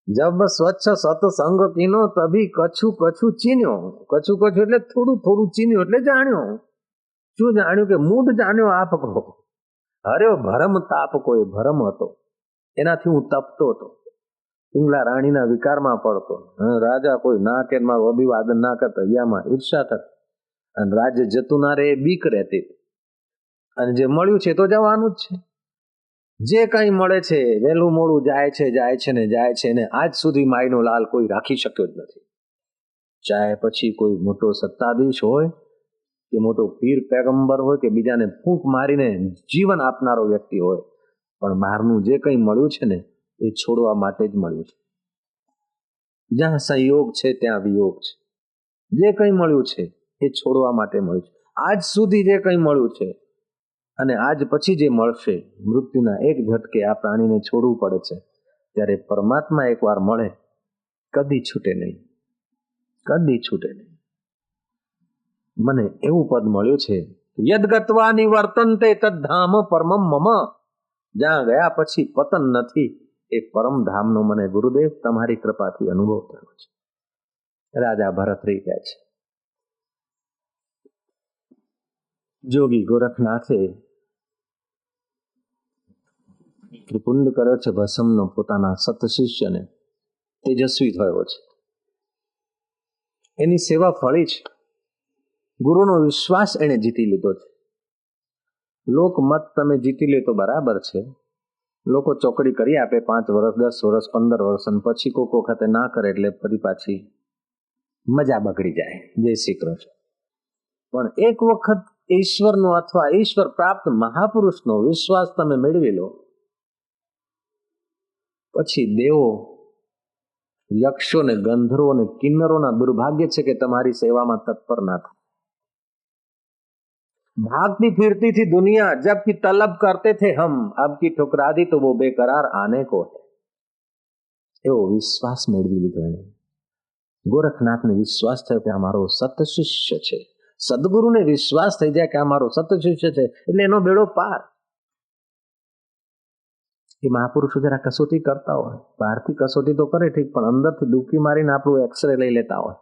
જબ સ્વચ્છ સત્સંગ કીનો તભી કછું કછું ચીન્યો. કછું એટલે થોડું ચીન્યું એટલે જાણ્યો. શું જાણ્યું? કે મૂઢ જાણ્યો આપકો. હર્યો ભરમ તાપ, કોઈ ભરમ હતો એનાથી હું તપતો હતો. પિંગલા રાણીના વિકારમાં પડતો, રાજા કોઈ ના કે મારું અભિવાદન ના કરતા, યામાં ઈર્ષા થતી અને રાજ્ય જતું ના રહે એ બીક રહેતી. અને જે મળ્યું છે તો જવાનું જ છે. જે કંઈ મળે છે વહેલું મોડું જાય છે ને આજ સુધી માયનો લાલ કોઈ રાખી શક્યો જ નથી. ચાહે પછી કોઈ મોટો સત્તાધીશ હોય કે મોટો પીર પેગંબર હોય કે બીજાને ફૂંક મારીને જીવન આપનારો વ્યક્તિ હોય, પણ બહારનું જે કંઈ મળ્યું છે ને એ છોડવા માટે જ મળ્યું છે. જ્યાં સંયોગ છે ત્યાં વિયોગ છે. જે કંઈ મળ્યું છે એ છોડવા માટે મળ્યું છે. આજ સુધી જે કંઈ મળ્યું છે અને આજ પછી જે મળશે, મૃત્યુના એક ઝટકે આ પ્રાણીને છોડવું પડે છે. ત્યારે પરમાત્મા એકવાર મળે કદી છૂટે નહીં. મને એવું પદ મળ્યું છે, યદ ગત્વા નિવર્તન્તે તદ્ધામ પરમમ મમ. જ્યાં ગયા પછી પતન નથી, એ પરમ ધામનો મને ગુરુદેવ તમારી કૃપાથી અનુભવ થયો છે. રાજા ભરતરી કહે છે. જોગી ગોરખનાથે ત્રિપુંડ કર્યો છે ભસમનો પોતાના સત શિષ્યને, તેજસ્વી થયો છે. એની સેવા ફળી છે. ગુરુનો વિશ્વાસ એને જીતી લીધો છે. લોકમત તમે જીતી લે તો બરાબર છે. લોકો ચોકડી કરી આપે 5 વર્ષ 10 વર્ષ 15 વર્ષ, અને પછી કોઈક વખતે ના કરે એટલે ફરી પાછી મજા બગડી જાય. જય શ્રી કૃષ્ણ. પણ એક વખત ઈશ્વરનો અથવા ઈશ્વર પ્રાપ્ત મહાપુરુષનો વિશ્વાસ તમે મેળવી લો, પછી દેવો, યક્ષો ને ગંધર્વો ને કિન્નરોના દુર્ભાગ્ય છે કે તમારી સેવામાં તત્પર ના થાય. भागती फिरती थी दुनिया जबकि तलब करते थे हम, अब की ठुकरा दी तो वो बेकरार आने को है. એવો વિશ્વાસ મેળવી લીધો એને. ગોરખનાથને વિશ્વાસ થયો કે અમારો સત શિષ્ય છે. સદગુરુને વિશ્વાસ થઈ જાય કે અમારો સત શિષ્ય છે એટલે એનો બેડો પાર. એ મહાપુરુષો જરા કસોટી કરતા હોય, બહારથી કસોટી તો કરે ઠીક, પણ અંદરથી ડૂબકી મારીને આપણું એક્સરે લઈ લેતા હોય.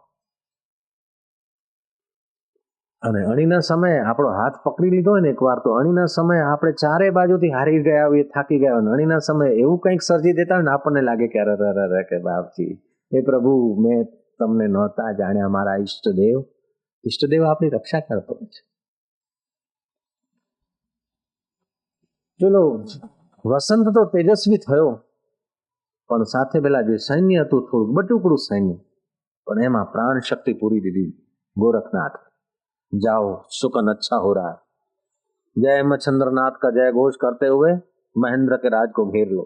અને અણીના સમયે આપણો હાથ પકડી લીધો હોય ને એકવાર, તો અણીના સમયે આપણે ચારે બાજુથી હારી ગયા હોઈએ, થાકી ગયા હોય, અણીના સમયે એવું કંઈક સર્જી દેતા હોય ને આપણને લાગે કે અરે કે બાપજી, એ પ્રભુ મેં તમને નહોતા જાણ્યા, મારા ઈષ્ટદેવ આપણી રક્ષા કરતો હોય છે. ચલો, વસંત તો તેજસ્વી થયો, પણ સાથે પેલા જે સૈન્ય હતું થોડું બટુકડું સૈન્ય, પણ એમાં પ્રાણ શક્તિ પૂરી દીધી. गोरखनाथ जाओ, सुकन अच्छा हो रहा है, जय मच्छंद्रनाथ का जय घोष करते हुए महेंद्र के राज को घेर लो.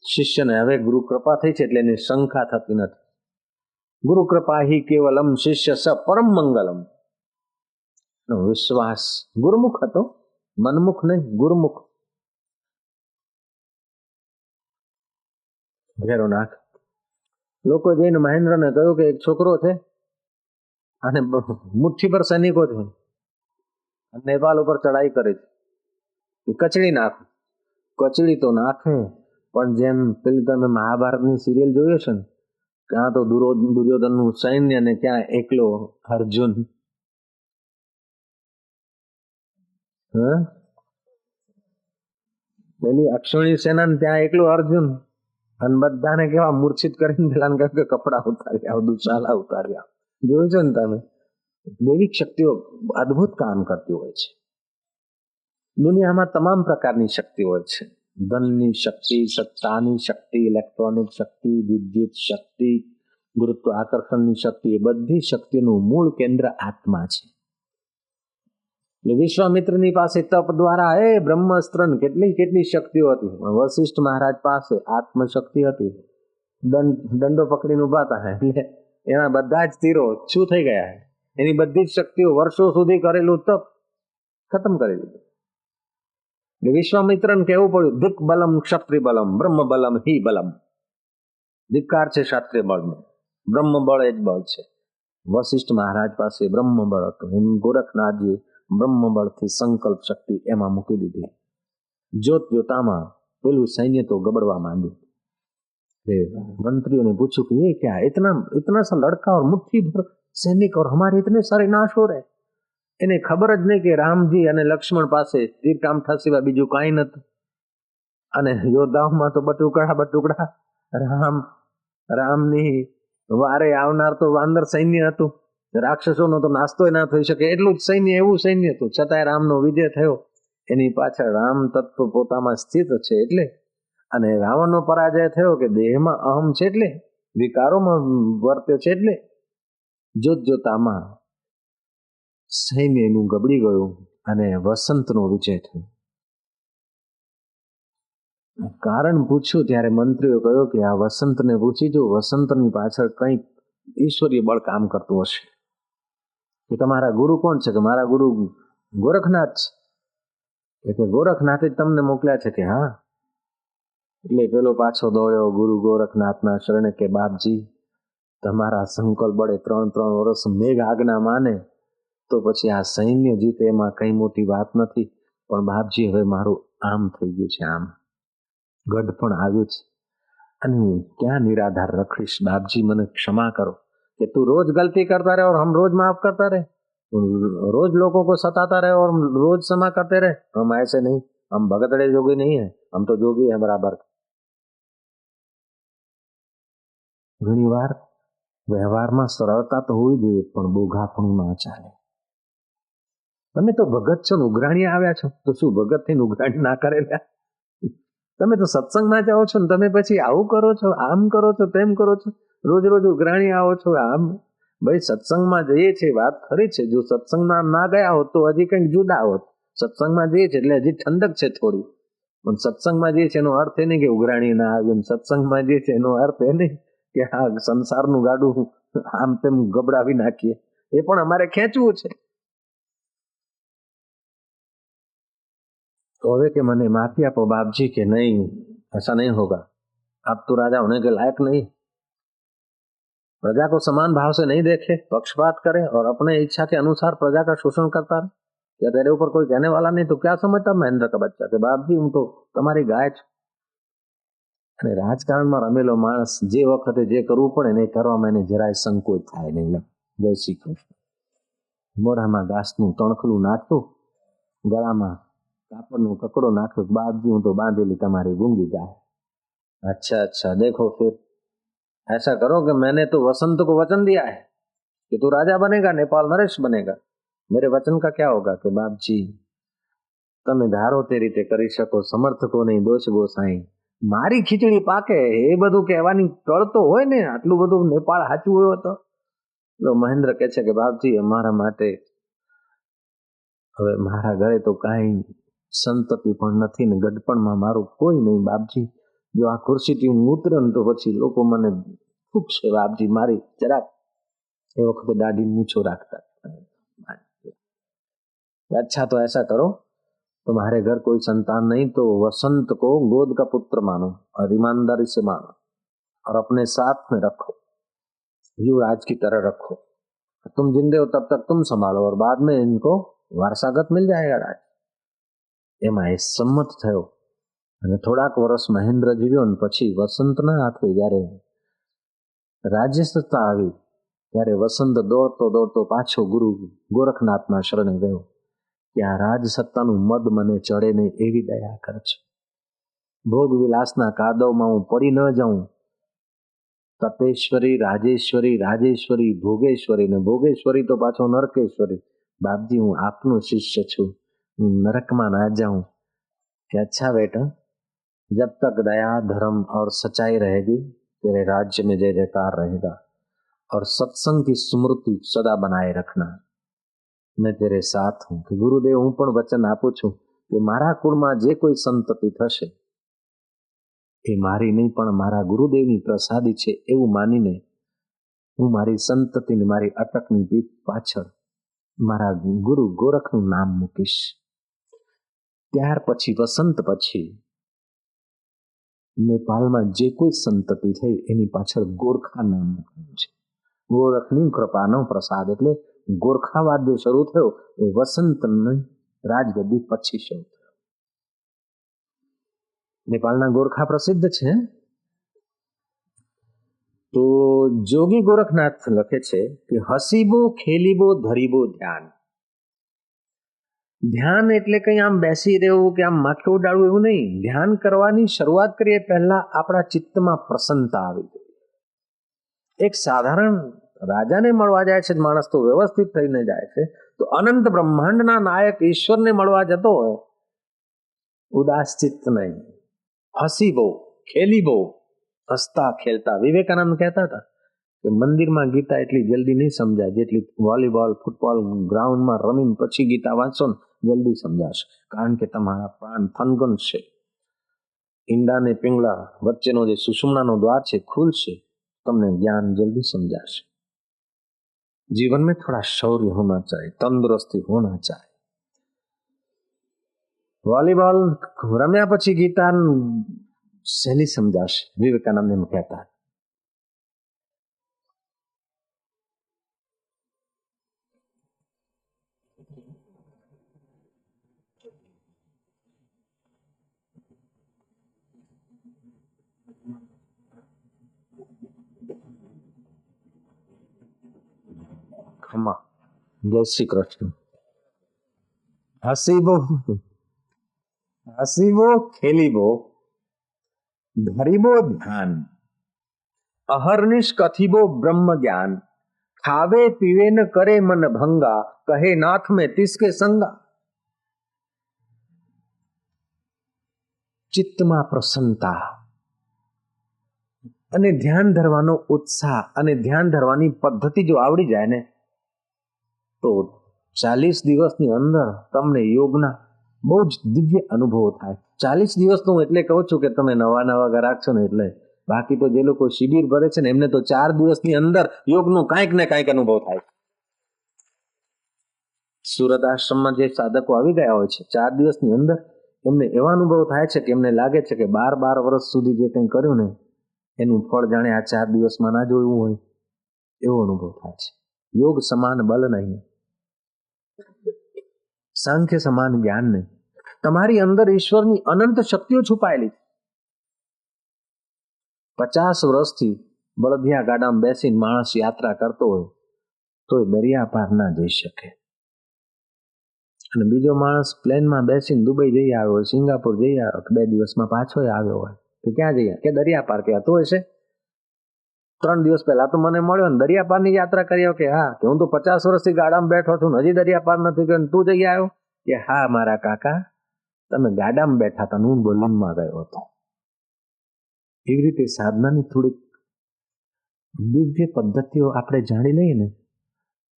શિષ્યને હવે ગુરુ કૃપા થઈ છે એટલે એની શંકા થતી નથી. ગુરુ કૃપા હિ કેવલમ શિષ્ય સ પરમ મંગલમ. વિશ્વાસ ગુરુમુખ હતો, મનમુખ નહીં, ગુરુમુખ. ઘેરો નાખ. લોકો જઈને મહેન્દ્રને કહ્યું કે એક છોકરો છે અને મુઠ્ઠી પર સૈનિકો છે, નેપાલ ઉપર ચડાઈ કરે છે, કચડી નાખો. કચડી તો નાખે, પણ જેમ પેલી તમે મહાભારતની સિરિયલ જોઈએ છે ને, ક્યાં તો દુર્યોધનનું સૈન્ય ને ક્યાં એકલો અર્જુન. પેલી અક્ષોણી સેના ને ત્યાં એકલો અર્જુન, અને બધાને કેવા મૂર્છિત કરીને પેલા કહ્યું કે કપડા ઉતારી આવ, દુશાલા ઉતારી આવ. જોયું છે ને તમે, દૈવિક શક્તિઓ અદ્ભુત કામ કરતી હોય છે. દુનિયામાં તમામ પ્રકારની શક્તિ હોય છે. ધનની શક્તિ, સત્તાની શક્તિ, ઇલેક્ટ્રોનિક શક્તિ, વિદ્યુત શક્તિ, ગુરુત્વ આકર્ષણની શક્તિ, એ બધી શક્તિનું મૂળ કેન્દ્ર આત્મા છે. વિશ્વામિત્રની પાસે તપ દ્વારા બ્રહ્માસ્ત્ર કેટલી શક્તિઓ હતી. વશિષ્ઠ મહારાજ પાસે આત્મશક્તિ હતી. દંડો પકડીને ઉભા હતા, એટલે એના બધા જ તીરો શું થઈ ગયા, એની બધી જ શક્તિઓ વર્ષો સુધી કરેલું તપ ખતમ કરી દીધું. વિશ્વામિત્રને કહેવું પડ્યું, દિક બલમ ક્ષત્રિય બલમ બ્રહ્મ બલમ હિ બલમ. ધિક્કાર છે ક્ષત્રિય બળનો, બ્રહ્મ બળ એ જ બળ છે. વશિષ્ઠ મહારાજ પાસે બ્રહ્મ બળ હતું, ગોરખનાથજી બ્રહ્મ બળથી સંકલ્પ શક્તિ એમાં મૂકી દીધી. જોત જોતામાં પેલું સૈન્ય તો ગબડવા માંડ્યું. मंत्रियों ने पूछा कि ये क्या है, इतना सा लड़का और मुट्ठी भर सैनिक और हमारे इतने सारे नाश हो रहे. એને ખબર જ નહીં કે રામજી અને લક્ષ્મણ પાસે તીરકામઠા સિવાય બીજું કાંઈ નતું, અને યોદ્ધાઓમાં તો બટુકડા રામની વારે આવનાર તો વાંદર સૈન્ય હતું. રાક્ષસોનો તો નાસ્તો ના થઈ શકે એટલું જ સૈન્ય, એવું સૈન્ય હતું. છતાંય રામનો વિજય થયો. એની પાછળ રામ તત્વ પોતામાં સ્થિત છે એટલે, અને રાવણનો પરાજય થયો કે દેહમાં અહમ છે એટલે, વિકારોમાં વર્ત્યો છે એટલે. જોત જોતામાં સૈન્યનું ગબડી ગયું અને વસંતનો વિજય થયો. કારણ પૂછ્યું ત્યારે મંત્રીઓ કહ્યું કે આ વસંતને પૂછી જો, વસંતની પાછળ કંઈક ઈશ્વરીય બળ કામ કરતું હશે. કે તમારા ગુરુ કોણ છે? કે મારા ગુરુ ગોરખનાથ છે. કે ગોરખનાથે જ તમને મોકલ્યા છે? કે હા. એટલે પેલો પાછો દોડ્યો ગુરુ ગોરખનાથના શરણે કે બાપજી, તમારા સંકલ્પ બળે 3 વર્ષ મેઘ આજ્ઞા માને તો પછી આ સૈન્ય જીતે એમાં કઈ મોટી વાત નથી, પણ બાપજી હવે મારું આમ થઈ ગયું છે, આમ ગઢ પણ આવ્યું છે અને હું ક્યાં નિરાધાર રખડીશ. બાપજી મને ક્ષમા કરો. कि तू रोज गलती करता रहे और हम रोज माफ करता रहे, रोज लोगों को सताता रहे और रोज क्षमा करते रहे. हम ऐसे नहीं, हम भगतड़े जोगी नहीं है, हम तो जोगी है बराबर. ઘણી વાર વ્યવહારમાં સરળતા તો હોવી જોઈએ, પણ બોઘાપણું ચાલે. તમે તો ભગત છો ને ઉઘરાણી આવ્યા છો, તો શું ભગત થઈને ઉઘરાણી ના કરેલા? તમે તો સત્સંગમાં જાઓ છો ને તમે પછી આવું કરો છો, આમ કરો છો, તેમ કરો છો, રોજ રોજ ઉઘરાણી આવો છો, આમ ભાઈ સત્સંગમાં જઈએ છીએ વાત ખરી છે, જો સત્સંગમાં ના ગયા હોત તો હજી કંઈક જુદા હોત. સત્સંગમાં જઈએ છીએ એટલે હજી ઠંડક છે થોડી, પણ સત્સંગમાં જઈએ છીએ એનો અર્થ એ નહીં કે ઉઘરાણી ના આવે. સત્સંગમાં જઈએ છીએ એનો અર્થ એ નહીં કે આ સંસારનું ગાડું આમ તેમ ગબડાવી નાખીએ, એ પણ અમારે ખેંચવું છે. तो હવે કે મને माफी आपो बाप जी के नहीं, ऐसा नहीं होगा, आप तो राजा होने के लायक नहीं. प्रजा को समान भाव से नहीं देखे, पक्षपात करे और अपने इच्छा के अनुसार प्रजा का शोषण करता रहे. क्या तेरे ऊपर कोई कहने वाला नहीं तो क्या समझता महेंद्र का बच्चा કે बाप जी હું તો તમારી ગાય છું. અને રાજકારણમાં રમેલો માણસ જે વખતે જે કરવું પડે ને એ કરવામાં એને જરાય સંકોચ થાય નહીં. જય શ્રી કૃષ્ણ. મોઢામાં ઘાસનું તણખલું નાખતું, ગળામાં કાપડનું કકડો નાખ્યો, બાપજી હું તો બાંધેલી તમારી ગૂંગી ગાય. अच्छा अच्छा, देखो फिर ऐसा करो कि मैंने तो वसंत को वचन दिया है कि तू राजा बनेगा, नेपाल नरेश बनेगा. मेरे वचन का क्या होगा कि बाप जी તમે ધારો તે રીતે કરી શકો, સમર્થકો નહીં દોષ ગોસાઈ. મારી ખીચડી પાકે એ બધું કહેવાની ટળતો હોય ને, આટલું બધું નેપાળ સાચું હોય તો. મહેન્દ્ર કહે છે કે બાપજી અમારા માટે હવે મારા ઘરે તો કાંઈ સંતતિ પણ નથી ને ગઢપણમાં મારું કોઈ નહીં બાપજી. જો આ ખુરશીથી હું ઉતરે ને તો પછી લોકો મને ફૂંકશે બાપજી. મારી જરાક એ વખતે દાઢી મૂછો રાખતા. अच्छा तो ऐसा करो, तुम्हारे घर कोई संतान नहीं तो वसंत को गोद का पुत्र मानो और ईमानदारी से मानो और अपने साथ में रखो, युवराज की तरह रखो. तुम जिंदे हो तब तक तुम संभालो और बाद में इनको वारसागत मिल जाएगा राज. એમાં એ સંમત થયો અને થોડાક વર્ષ મહેન્દ્ર જીવ્યો ને પછી વસંતના હાથે જ્યારે રાજ્ય સત્તા આવી ત્યારે વસંત દોડતો દોડતો પાછો ગુરુ ગોરખનાથના શરણે ગયો કે આ રાજ સત્તાનું મદ મને ચડે નહીં એવી દયા કરજો. ભોગ વિલાસના કાદવમાં હું પડી ન જાઉં. તપેશ્વરી રાજેશ્વરી, રાજેશ્વરી ભોગેશ્વરી ને ભોગેશ્વરી તો પાછો નરકેશ્વરી. બાપજી હું આપનું શિષ્ય છું, હું नरकમાં ना जाऊं. कि अच्छा बेटा, जब तक दया धर्म और सच्चाई रहेगी तेरे राज्य में जय जयकार रहेगा और सत्संग की स्मृति सदा बनाए रखना. मैं तेरे साथ हूं. कि गुरुदेव હું પણ વચન આપું છું કે મારા કુળમાં જે કોઈ સંતતિ થશે એ મારી નહીં પણ મારા ગુરુદેવની પ્રસાદી છે એવું માનીને હું મારી સંતતિને મારી અટકની પીઠ પાછળ મારા ગુરુ ગોરખનું નામ મૂકીશ. ત્યાર પછી વસંત પછી નેપાળમાં જે કોઈ સંતતિ થઈ એની પાછળ ગોરખા નામ મૂક્યું છે. ગોરખની કૃપાનો પ્રસાદ એટલે ગોરખાવાદ જે શરૂ થયો એ વસંતની રાજગદ્દી પછી શરૂ થયો. નેપાળના ગોરખા પ્રસિદ્ધ છે. તો જોગી ગોરખનાથ લખે છે કે હસીબો ખેલીબો ધરીબો ધ્યાન. ધ્યાન એટલે કઈ આમ બેસી રહેવું કે આમ માથું ઉડાડવું એવું નહીં. ધ્યાન કરવાની શરૂઆત કરીએ પહેલા આપણા ચિત્તમાં પ્રસન્નતા આવી જોઈએ. એક સાધારણ રાજાને મળવા જાય છે માણસ તો વ્યવસ્થિત થઈને જાય છે, તો અનંત બ્રહ્માંડના નાયક ઈશ્વરને મળવા જતો હોય ઉદાસ ચિત્ત નહીં. હસી બહુ ખેલી બહુ, હસતા ખેલતા. વિવેકાનંદ કહેતા હતા કે મંદિરમાં ગીતા એટલી જલ્દી નહીં સમજાય જેટલી વોલીબોલ ફૂટબોલ ગ્રાઉન્ડમાં રમીને પછી ગીતા વાંચો ને જલ્દી સમજાશે. કારણ કે તમારા પ્રાણ થનગનશે. ઈંડા ને પિંગલા વચ્ચેનો જે સુષુમ્નાનો દ્વાર છે ખુલશે, તમને જ્ઞાન જલ્દી समझाશે. जीवन में थोड़ा शौर्य होना चाहिए, तंदुरुस्ती होना चाहिए. वॉलीबॉल रम्या પછી ગીતા સહેલી સમજાશે. વિવેકાનંદ એમ કહેતા. ખમા. જય શ્રી કૃષ્ણ. હસીબો હસીબો ખેલીબો ધરીબો ધ્યાન અહર્નિશ કથિબો બ્રહ્મ જ્ઞાન ખાવે પીવે ન કરે મન ભંગા કહે નાથ મેં તિસકે સંગા. ચિત્તમાં પ્રસન્નતા, અને ધ્યાન ધરવાનો ઉત્સાહ અને ધ્યાન ધરવાની પદ્ધતિ જો આવડી જાય ને તો 40 દિવસની અંદર તમને યોગના બહુ જ દિવ્ય અનુભવો થાય. 40 દિવસનું એટલે કહું છું કે તમે નવા ગરાક છો ને એટલે, બાકી તો જે લોકો શિબિર ભરે છે ને એમને તો 4 દિવસની અંદર યોગનું કાંઈક ને કાંઈક અનુભવ થાય. સુરત આશ્રમમાં જે સાધકો આવી ગયા હોય છે 4 દિવસની અંદર એમને એવા અનુભવ થાય છે કે એમને લાગે છે કે 12 વર્ષ સુધી જે કંઈ કર્યું ને એનું ફળ જાણે આ 4 દિવસમાં ના જોયું હોય એવો અનુભવ થાય છે. યોગ સમાન બલ નહીં, સાંખ્ય સમાન જ્ઞાન નહીં. તમારી અંદર ઈશ્વરની અનંત શક્તિઓ છુપાયેલી છે. 50 વર્ષથી બળદિયા ગાડામાં બેસીને માણસ યાત્રા કરતો હોય તો એ દરિયા પાર ના જઈ શકે, અને બીજો માણસ પ્લેનમાં બેસીને દુબઈ જઈ આવ્યો હોય, સિંગાપુર જઈ આવ્યો, 2 દિવસમાં પાછો આવ્યો હોય કે ક્યાં જઈએ કે દરિયા પાર, કે તો હશે 3 દિવસ પહેલા તો મને મળ્યો ને દરિયા પારની યાત્રા કરી કે હા, કે હું તો 50 વર્ષથી ગાડામાં બેઠો છું હજી દરિયા પાર નથી ગયો, તું જઈ આવ્યો કે હા મારા કાકા તમે ગાડામાં બેઠા હતા, હું બોલિંગમાં ગયો હતો. એવી રીતે સાધનાની થોડીક દિવ્ય પદ્ધતિઓ આપણે જાણી લઈએ ને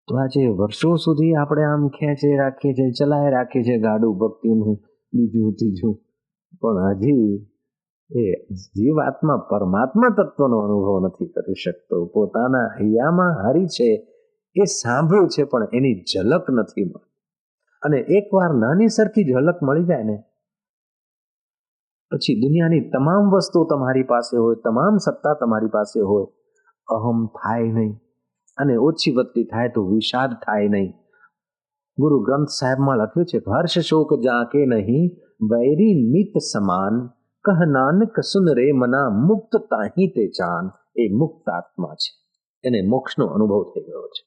તો આજે વર્ષો સુધી આપણે આમ ખેંચી રાખીએ છીએ, ચલાવી રાખીએ છીએ ગાડું ભક્તિનું બીજું ત્રીજું, પણ હજી એ જીવાત્મા પરમાત્મા તત્વનો અનુભવ નથી કરી શકતો. પોતાના હૈયામાં હરી છે એ સાંભળ્યું છે પણ એની ઝલક નથી મળી. અને એકવાર નાની સરખી ઝલક મળી જાય ને પછી દુનિયાની તમામ વસ્તુ તમારી પાસે હોય, તમામ સત્તા તમારી પાસે હોય, અહમ થાય નહીં અને ઓછી વધતી થાય તો વિષાદ થાય નહીં. ગુરુ ગ્રંથ સાહેબમાં લખ્યું છે, હર્ષ શોક જાકે નહીં વૈરી મિત સમાન, કહ નાનક સુન રે મના મુક્ત તાહી તે જાન. એ મુક્ત આત્મા છે, એને મોક્ષનો અનુભવ થઈ ગયો છે.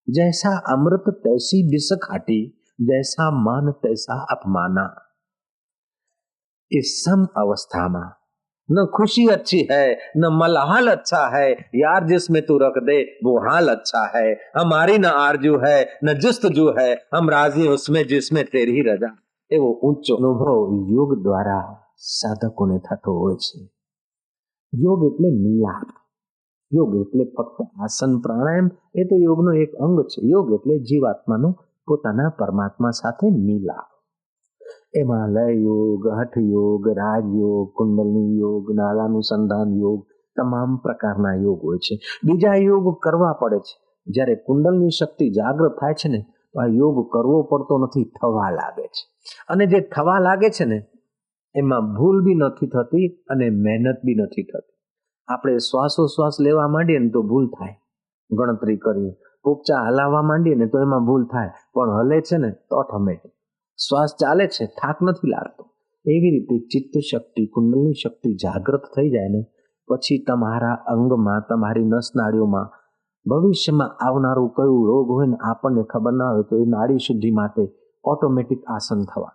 જૈસા અમૃત તૈસી બિસ ખાટી, જૈસા માન તૈસા અપમાના. એ સમ અवस्थाમાં न खुशी अच्छी है न मलहाल अच्छा है, यार जिसमें तू रख दे वो हाल अच्छा है, हमारी न आरजू है न जुस्तजू है, हम राजी उसमें जिसमें तेरी रजा. એવો ઊંચો અનુભવ યોગ દ્વારા સાધકોને થતો હોય છે. યોગ એટલે મિલાપ, યોગ એટલે ફક્ત આસન પ્રાણાયામ એ તો યોગનો એક અંગ છે. યોગ એટલે જીવાત્માનો પોતાના પરમાત્મા સાથે મિલાપ. એમાં લય યોગ, હઠ યોગ, રાજયોગ, કુંડલની યોગ, નાલાનુસંધાન યોગ, તમામ પ્રકારના યોગ હોય છે. બીજા યોગ કરવા પડે છે. જ્યારે કુંડલની શક્તિ જાગૃત થાય છે ને તો આ યોગ કરવો પડતો નથી, થવા લાગે છે. અને જે થવા લાગે છે ને એમાં ભૂલ બી નથી થતી અને મહેનત બી નથી થતી. આપણે શ્વાસોશ્વાસ લેવા માંડીએ ને તો ભૂલ થાય, ગણતરી કરીએ, પોપચા હલાવવા માંડીએ ને તો એમાં ભૂલ થાય, પણ હલે છે ને તો ઓટોમેટિક શ્વાસ ચાલે છે, થાક નથી લાગતો. એવી રીતે ચિત્ત શક્તિ, કુંડલની શક્તિ જાગૃત થઈ જાય ને પછી તમારા અંગમાં, તમારી નસ નાડીઓમાં ભવિષ્યમાં આવનારું કયું રોગ હોય ને આપણને ખબર ના હોય તો એ નાડી શુદ્ધિ માટે ઓટોમેટિક આસન થવા,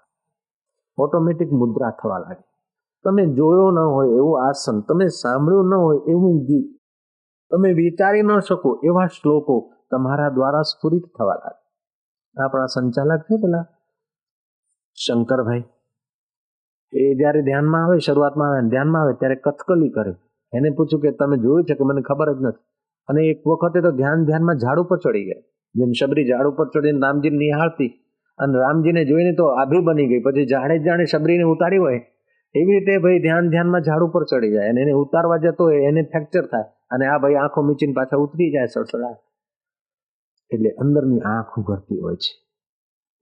ઓટોમેટિક મુદ્રા થવા લાગે. તમે જોયો ન હોય એવું આસન, તમે સાંભળ્યું ન હોય એવું ગીત, તમે વિચારી ન શકો એવા શ્લોકો તમારા દ્વારા સ્ફુરિત થવા લાગે. આપણા સંચાલક છે પેલા શંકરભાઈ, એ જ્યારે ધ્યાનમાં આવે, શરૂઆતમાં આવે ધ્યાનમાં આવે ત્યારે કથકલી કરે. એને પૂછ્યું કે તમે જોયું છે કે મને ખબર જ નથી. અને એક વખતે તો ધ્યાનમાં ઝાડ ઉપર ચડી ગયા, જેમ શબરી ઝાડ ઉપર ચડીને રામજીને નિહાળતી અને રામજીને જોઈને તો આભી બની ગઈ, પછી જાણે શબરીને ઉતારી હોય એવી રીતે ભાઈ ધ્યાનમાં ઝાડ ઉપર ચડી જાય અને એને ઉતારવા જતો હોય એને ફ્રેક્ચર થાય અને આ ભાઈ આંખો મીચીને પાછા ઉતરી જાય સડસડા. એટલે અંદરની આંખ ઉઘડતી હોય છે.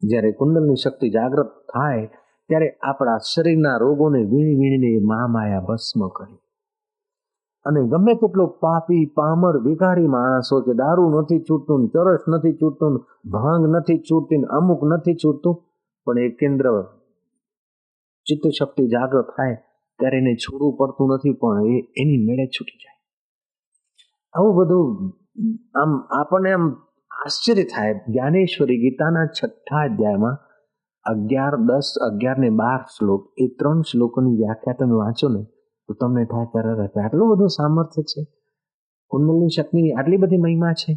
જ્યારે કુંડલની શક્તિ જાગૃત થાય ત્યારે આપણા શરીરના રોગોને વીણી વીણીને મહામાયા ભસ્મ કરી. અને ગમે તેટલો પાપી પામર વિકારી માણસ હોય કે દારૂ નથી છૂટતું, ચરસ નથી છૂટતું, ભાંગ નથી છૂટતી, અમુક નથી છૂટતું, પણ એ કેન્દ્ર ચિત્ત શક્તિ જાગૃત થાય ત્યારે એને છોડવું પડતું નથી, પણ એ એની મેળે છૂટી જાય. આવું બધું આમ આપણને આમ આશ્ચર્ય થાય. જ્ઞાનેશ્વરી ગીતાના 6થા અધ્યાયમાં 11, 10, 11 ને 12 શ્લોક, એ 3 શ્લોકોની વ્યાખ્યા તમે વાંચો ને તો તમને થાય કરે આટલું બધું સામર્થ્ય છે, કુંડલની શક્તિની આટલી બધી મહિમા છે.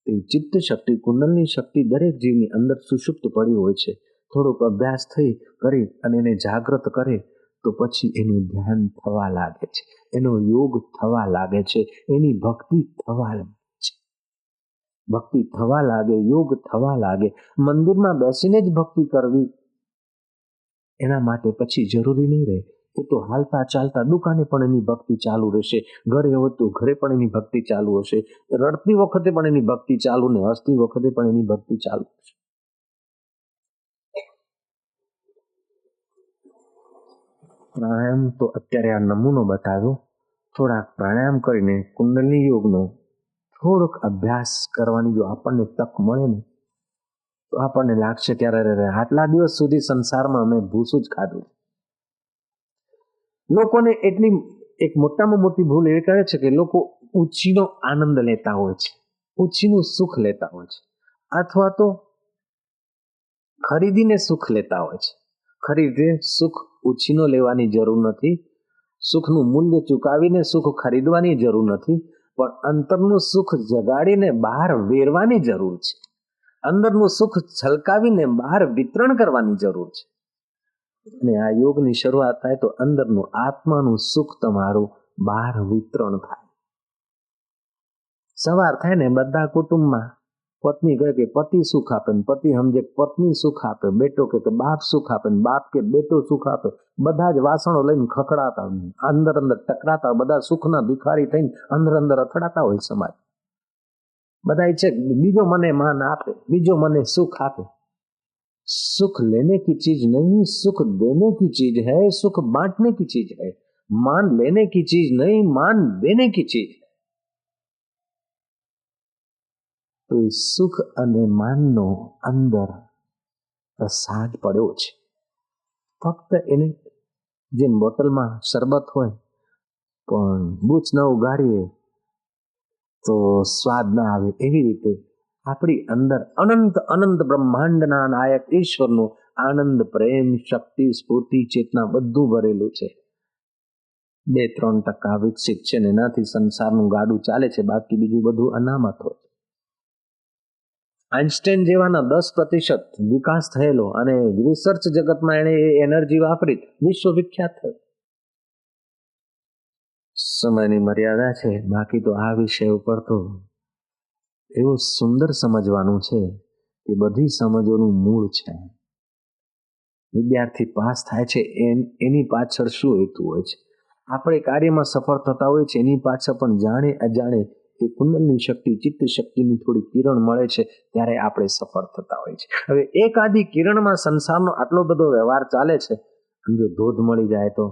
એ ચિત્ત શક્તિ, કુંડલની શક્તિ દરેક જીવની અંદર સુષુપ્ત પડી હોય છે. થોડોક અભ્યાસ કરી અને એને જાગૃત કરે તો પછી એનું ધ્યાન થવા લાગે છે, એનો યોગ થવા લાગે છે, એની ભક્તિ થવા લાગે છે. ભક્તિ થવા લાગે, યોગ થવા લાગે. મંદિરમાં બેસીને જ ભક્તિ કરવી એના માટે પછી જરૂરી નહીં રહે. એ તો હાલતા ચાલતા દુકાને પણ એની ભક્તિ ચાલુ રહેશે, ઘરે હોય તો ઘરે પણ એની ભક્તિ ચાલુ હશે, રડતી વખતે પણ એની ભક્તિ ચાલુ, ને હસતી વખતે પણ એની ભક્તિ ચાલુ હશે. પ્રાણાયામ તો અત્યારે આ નમૂનો બતાવ્યો. થોડાક પ્રાણાયામ કરીને કુંડલિની યોગનો થોડોક અભ્યાસ કરવાની જો આપણને તક મળે ને, તો આપણને લાગશે ત્યારે આટલા દિવસ સુધી સંસારમાં અમે ભૂસું જ ખાધું. લોકોને એટલી એક મોટામાં મોટી ભૂલ એ કરે છે કે લોકો ઊંચીનો આનંદ લેતા હોય છે, ઊંચીનું સુખ લેતા હોય છે, અથવા તો ખરીદીને સુખ લેતા હોય છે. ખરીદે સુખ ઊંચીનો લેવાની જરૂર નથી, સુખનું મૂલ્ય ચૂકાવીને સુખ ખરીદવાની જરૂર નથી, પણ અંતરનું સુખ જગાડીને બહાર વેરવાની જરૂર છે. અંદરનું સુખ છલકાવીને બહાર વિતરણ કરવાની જરૂર છે. અને આ યોગની શરૂઆત થાય તો અંદરનું આત્માનું સુખ તમારું બહાર વિતરણ થાય. સવાર થાય ને બધા કુટુંબમાં પત્ની કહે કે પતિ સુખ આપે, ને પતિ સમજે પત્ની સુખ આપે, બેટો કે બાપ સુખ આપે, ને બાપ કે બેટો સુખ આપે. બધા જ વાસણો લઈને ખખડાતા, અંદર અંદર ટકરાતા, બધા સુખના ભિખારી થઈને અંદર અંદર અથડાતા હોય સમાજ. બધા ઈચ્છે બીજો મને માન આપે, બીજો મને સુખ આપે. सुख लेने की चीज नहीं, सुख देने की चीज है, सुख बांटने की चीज है. मान लेने की चीज नहीं, मान देने की चीज है. તો એ સુખ અને માનનો અંદર પ્રસાદ પડ્યો છે. ફક્ત એને જેમ બોટલમાં શરબત હોય પણ બૂચ ન ઉગાડીએ તો સ્વાદ ના આવે, એવી રીતે આપણી અંદર અનંત અનંત બ્રહ્માંડના નાયક ઈશ્વરનું આનંદ, પ્રેમ, શક્તિ, સ્ફૂર્તિ, ચેતના બધું ભરેલું છે. 2-3% વિકસિત છે ને એનાથી સંસારનું ગાડું ચાલે છે, બાકી બીજું બધું અનામત હોય. આઇન્સ્ટાઈન જેવાના 10% વિકાસ થયેલો અને રિસર્ચ જગતમાં એને એ એનર્જી વાપરી વિશ્વ વિખ્યાત થયો. સમયની મર્યાદા છે, બાકી તો આ વિષય ઉપર તો એવું સુંદર સમજવાનું છે કે બધી સમજોનું મૂળ છે. વિદ્યાર્થી પાસ થાય છે એની પાછળ શું હેતુ હોય છે? આપણે કાર્યમાં સફળ થતા હોય છે એની પાછળ પણ જાણે અજાણે એ કુંડલની શક્તિ, ચિત્ત શક્તિની થોડી કિરણ મળે છે, ત્યારે આપણે સફળ થતા હોય છે. હવે એક આદી કિરણમાં સંસારનો આટલો બધો વ્યવહાર ચાલે છે, અને જો ધોધ મળી જાય તો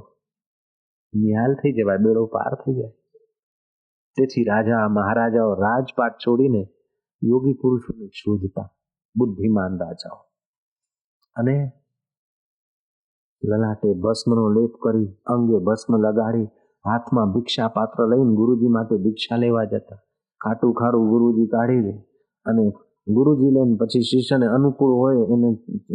નિહાલ થઈ જવાય, બેડો પાર થઈ જાય. તેથી રાજા મહારાજાઓ રાજપાટ છોડીને યોગી પુરુષોને શોધતા, બુદ્ધિમાન રાજાઓ. અને લલાટે ભસ્મનો લેપ કરી, અંગે ભસ્મ લગાડી, હાથમાં ભિક્ષા પાત્ર લઈને ગુરુજી માટે ભિક્ષા લેવા જતા. ખાટું ખાડું ગુરુજી કાઢી દે અને ગુરુજી લઈને પછી શિષ્યને અનુકૂળ હોય એને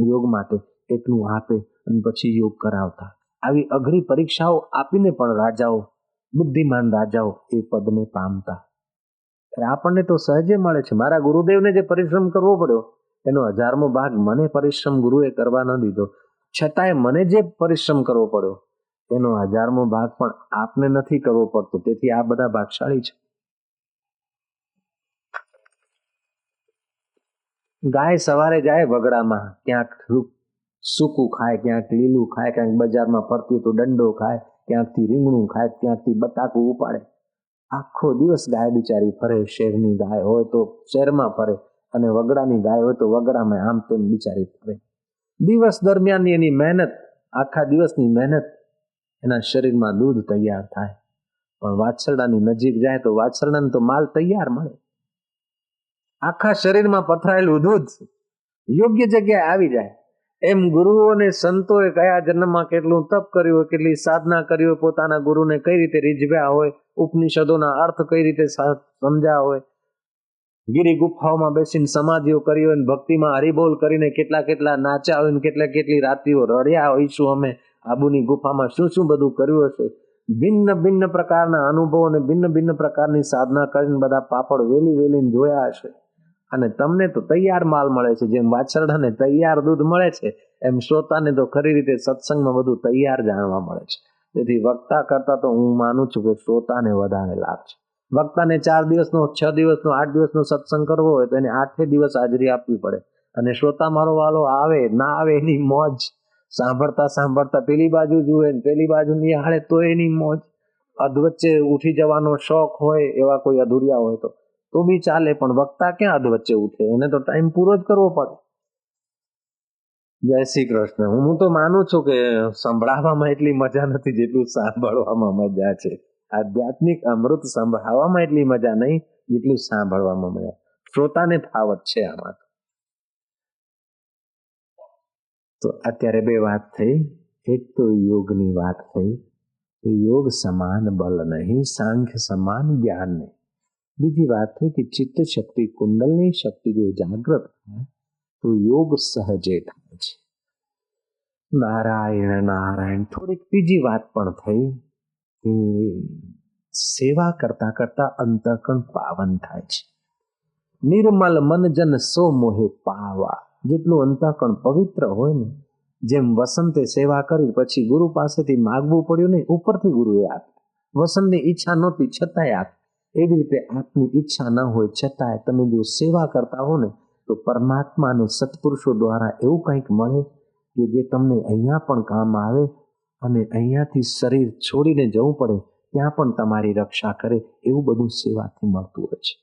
યોગ માટે એટલું આપે અને પછી યોગ કરાવતા. આવી અઘરી પરીક્ષાઓ આપીને પણ રાજાઓ, બુદ્ધિમાન રાજાઓ એ પદને પામતા. આપણને તો સહજે મળે છે. મારા ગુરુદેવને જે પરિશ્રમ કરવો પડ્યો એનો 1000મો ભાગ મને પરિશ્રમ ગુરુએ કરવા ન દીધો, છતાંય મને જે પરિશ્રમ કરવો પડ્યો એનો 1000મો ભાગ પણ આપને નથી કરવો પડતો. તેથી આ બધા ભાગશાળી છે. ગાય સવારે જાય વગડામાં, ક્યાંક સૂકું ખાય, ક્યાંક લીલું ખાય, ક્યાંક બજારમાં ફરતી તો દંડો ખાય, ક્યાંકથી રીંગણું ખાય, ક્યાંકથી બટાકું ઉપાડે. આખો દિવસ ગાય બિચારી ફરે. શહેરની ગાય હોય તો શહેરમાં ફરે અને વગડાની ગાય હોય તો વગડામાં આમ તેમ બિચારી ફરે. દિવસ દરમિયાનની એની મહેનત, આખા દિવસની મહેનત, એના શરીરમાં દૂધ તૈયાર થાય. પણ વાછરડાની નજીક જાય તો વાછરડાને તો માલ તૈયાર મળે. આખા શરીરમાં પથરાયેલું દૂધ યોગ્ય જગ્યાએ આવી જાય. એમ ગુરુઓ અને સંતોએ કયા જન્મમાં કેટલું તપ કર્યું હોય, કેટલી સાધના કરી હોય, પોતાના ગુરુને કઈ રીતે રીઝવ્યા હોય, ઉપનિષદોના અર્થ કઈ રીતે સમજ્યા હોય, ગિરી ગુફાઓમાં બેસીને સમાધિઓ કરી હોય, ભક્તિમાં હરિબોલ કરીને કેટલા કેટલા નાચ્યા હોય, કેટલા કેટલી રાત્રિઓ રડ્યા હોઈશું અમે આબુની ગુફામાં, શું શું બધું કર્યું હશે. ભિન્ન ભિન્ન પ્રકારના અનુભવો અને ભિન્ન ભિન્ન પ્રકારની સાધના કરીને બધા પાપડ વેલી વેલીને જોયા હશે. અને તમને તો તૈયાર માલ મળે છે. જેમ વાછરડાને તૈયાર દૂધ મળે છે એમ શ્રોતાને તો ખરી રીતે સત્સંગમાં બધું તૈયાર જાણવા મળે છે. તેથી વક્તા કરતા તો હું માનું છું કે શ્રોતાને વધારે લાભ છે. વક્તાને 4 દિવસનો 6 દિવસનો 8 દિવસનો સત્સંગ કરવો હોય તો એને 8 દિવસ હાજરી આપવી પડે, અને શ્રોતા મારો વાલો આવે ના આવે એની મોજ, સાંભળતા સાંભળતા પેલી બાજુ જુએ ને પેલી બાજુ નિહાળે તો એની મોજ. અધવચ્ચે ઉઠી જવાનો શોખ હોય એવા કોઈ અધૂરિયા હોય તો બી ચાલે, પણ વક્તા ક્યાં અધવચ્ચે ઉઠે, એને તો ટાઈમ પૂરો જ કરવો પડે. જય શ્રી કૃષ્ણ. હું તો માનું છું કે સંભળાવવામાં એટલી મજા નથી જેટલું સાંભળવામાં મજા છે. આધ્યાત્મિક અમૃત સંભળાવવામાં એટલી મજા નહીં જેટલું સાંભળવામાં મજા. શ્રોતાને ફાવટ છે આમાં. તો અત્યારે 2 વાત થઈ. એક તો યોગની વાત થઈ કે યોગ સમાન બલ નહીં, સાંખ્ય સમાન જ્ઞાન નહીં. બીજી વાત થઈ કે ચિત્ત શક્તિ, કુંડલની શક્તિ જો જાગૃત થાય તો યોગ સહજે થાય છે. નારાયણ નારાયણ. થોડીક બીજી વાત પણ થઈ કે સેવા કરતા કરતા અંતઃકરણ પાવન થાય છે. નિર્મલ મન જન સો મોહે પાવા. જેટલું અંતઃકરણ પવિત્ર હોય ને, જેમ વસંતે સેવા કરી પછી ગુરુ પાસેથી માગવું પડ્યું નહીં, ઉપરથી ગુરુએ આપ્યું. વસંતની ઈચ્છા નહોતી છતાંય આપ્યું. એવી રીતે આપની ઈચ્છા ન હોય છતાંય તમે જો સેવા કરતા હો ને તો પરમાત્મા અને સત્પુરુષો દ્વારા એવું કંઈક મળે કે જે તમને અહીંયા પણ કામ આવે, અને અહીંયાથી શરીર છોડીને જવું પડે ત્યાં પણ તમારી રક્ષા કરે. એવું બધું સેવાથી મળતું હોય છે.